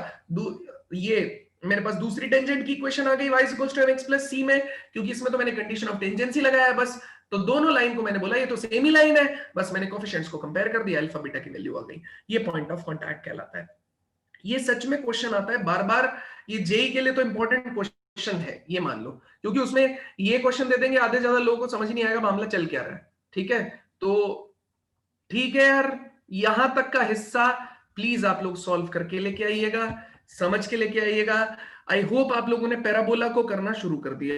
ये मेरे पास दूसरी टेंजेंट की इक्वेशन आ गई y is equals to mx plus c में, क्योंकि इसमें तो मैंने कंडीशन ऑफ टेंजेंसी लगाया है बस। तो दोनों लाइन को मैंने बोला ये तो सेम ही लाइन है, बस मैंने कोएफिशिएंट्स को कंपेयर कर दिया, अल्फा बीटा की वैल्यू आ गई। ये पॉइंट ऑफ कांटेक्ट कहलाता है। ये सच में क्वेश्चन आता है बार बार, ये जेई के लिए तो इंपॉर्टेंट क्वेश्चन है, ये मान लो, क्योंकि उसमें ये क्वेश्चन दे देंगे, आधे ज्यादा लोगों को समझ नहीं आएगा मामला चल क्या रहा है, ठीक है। तो ठीक है यार, यहां तक का हिस्सा प्लीज आप लोग सॉल्व करके लेके आइएगा, समझ के लेके आइएगा। आई होप आप लोगों ने पैराबोला को करना शुरू कर दिया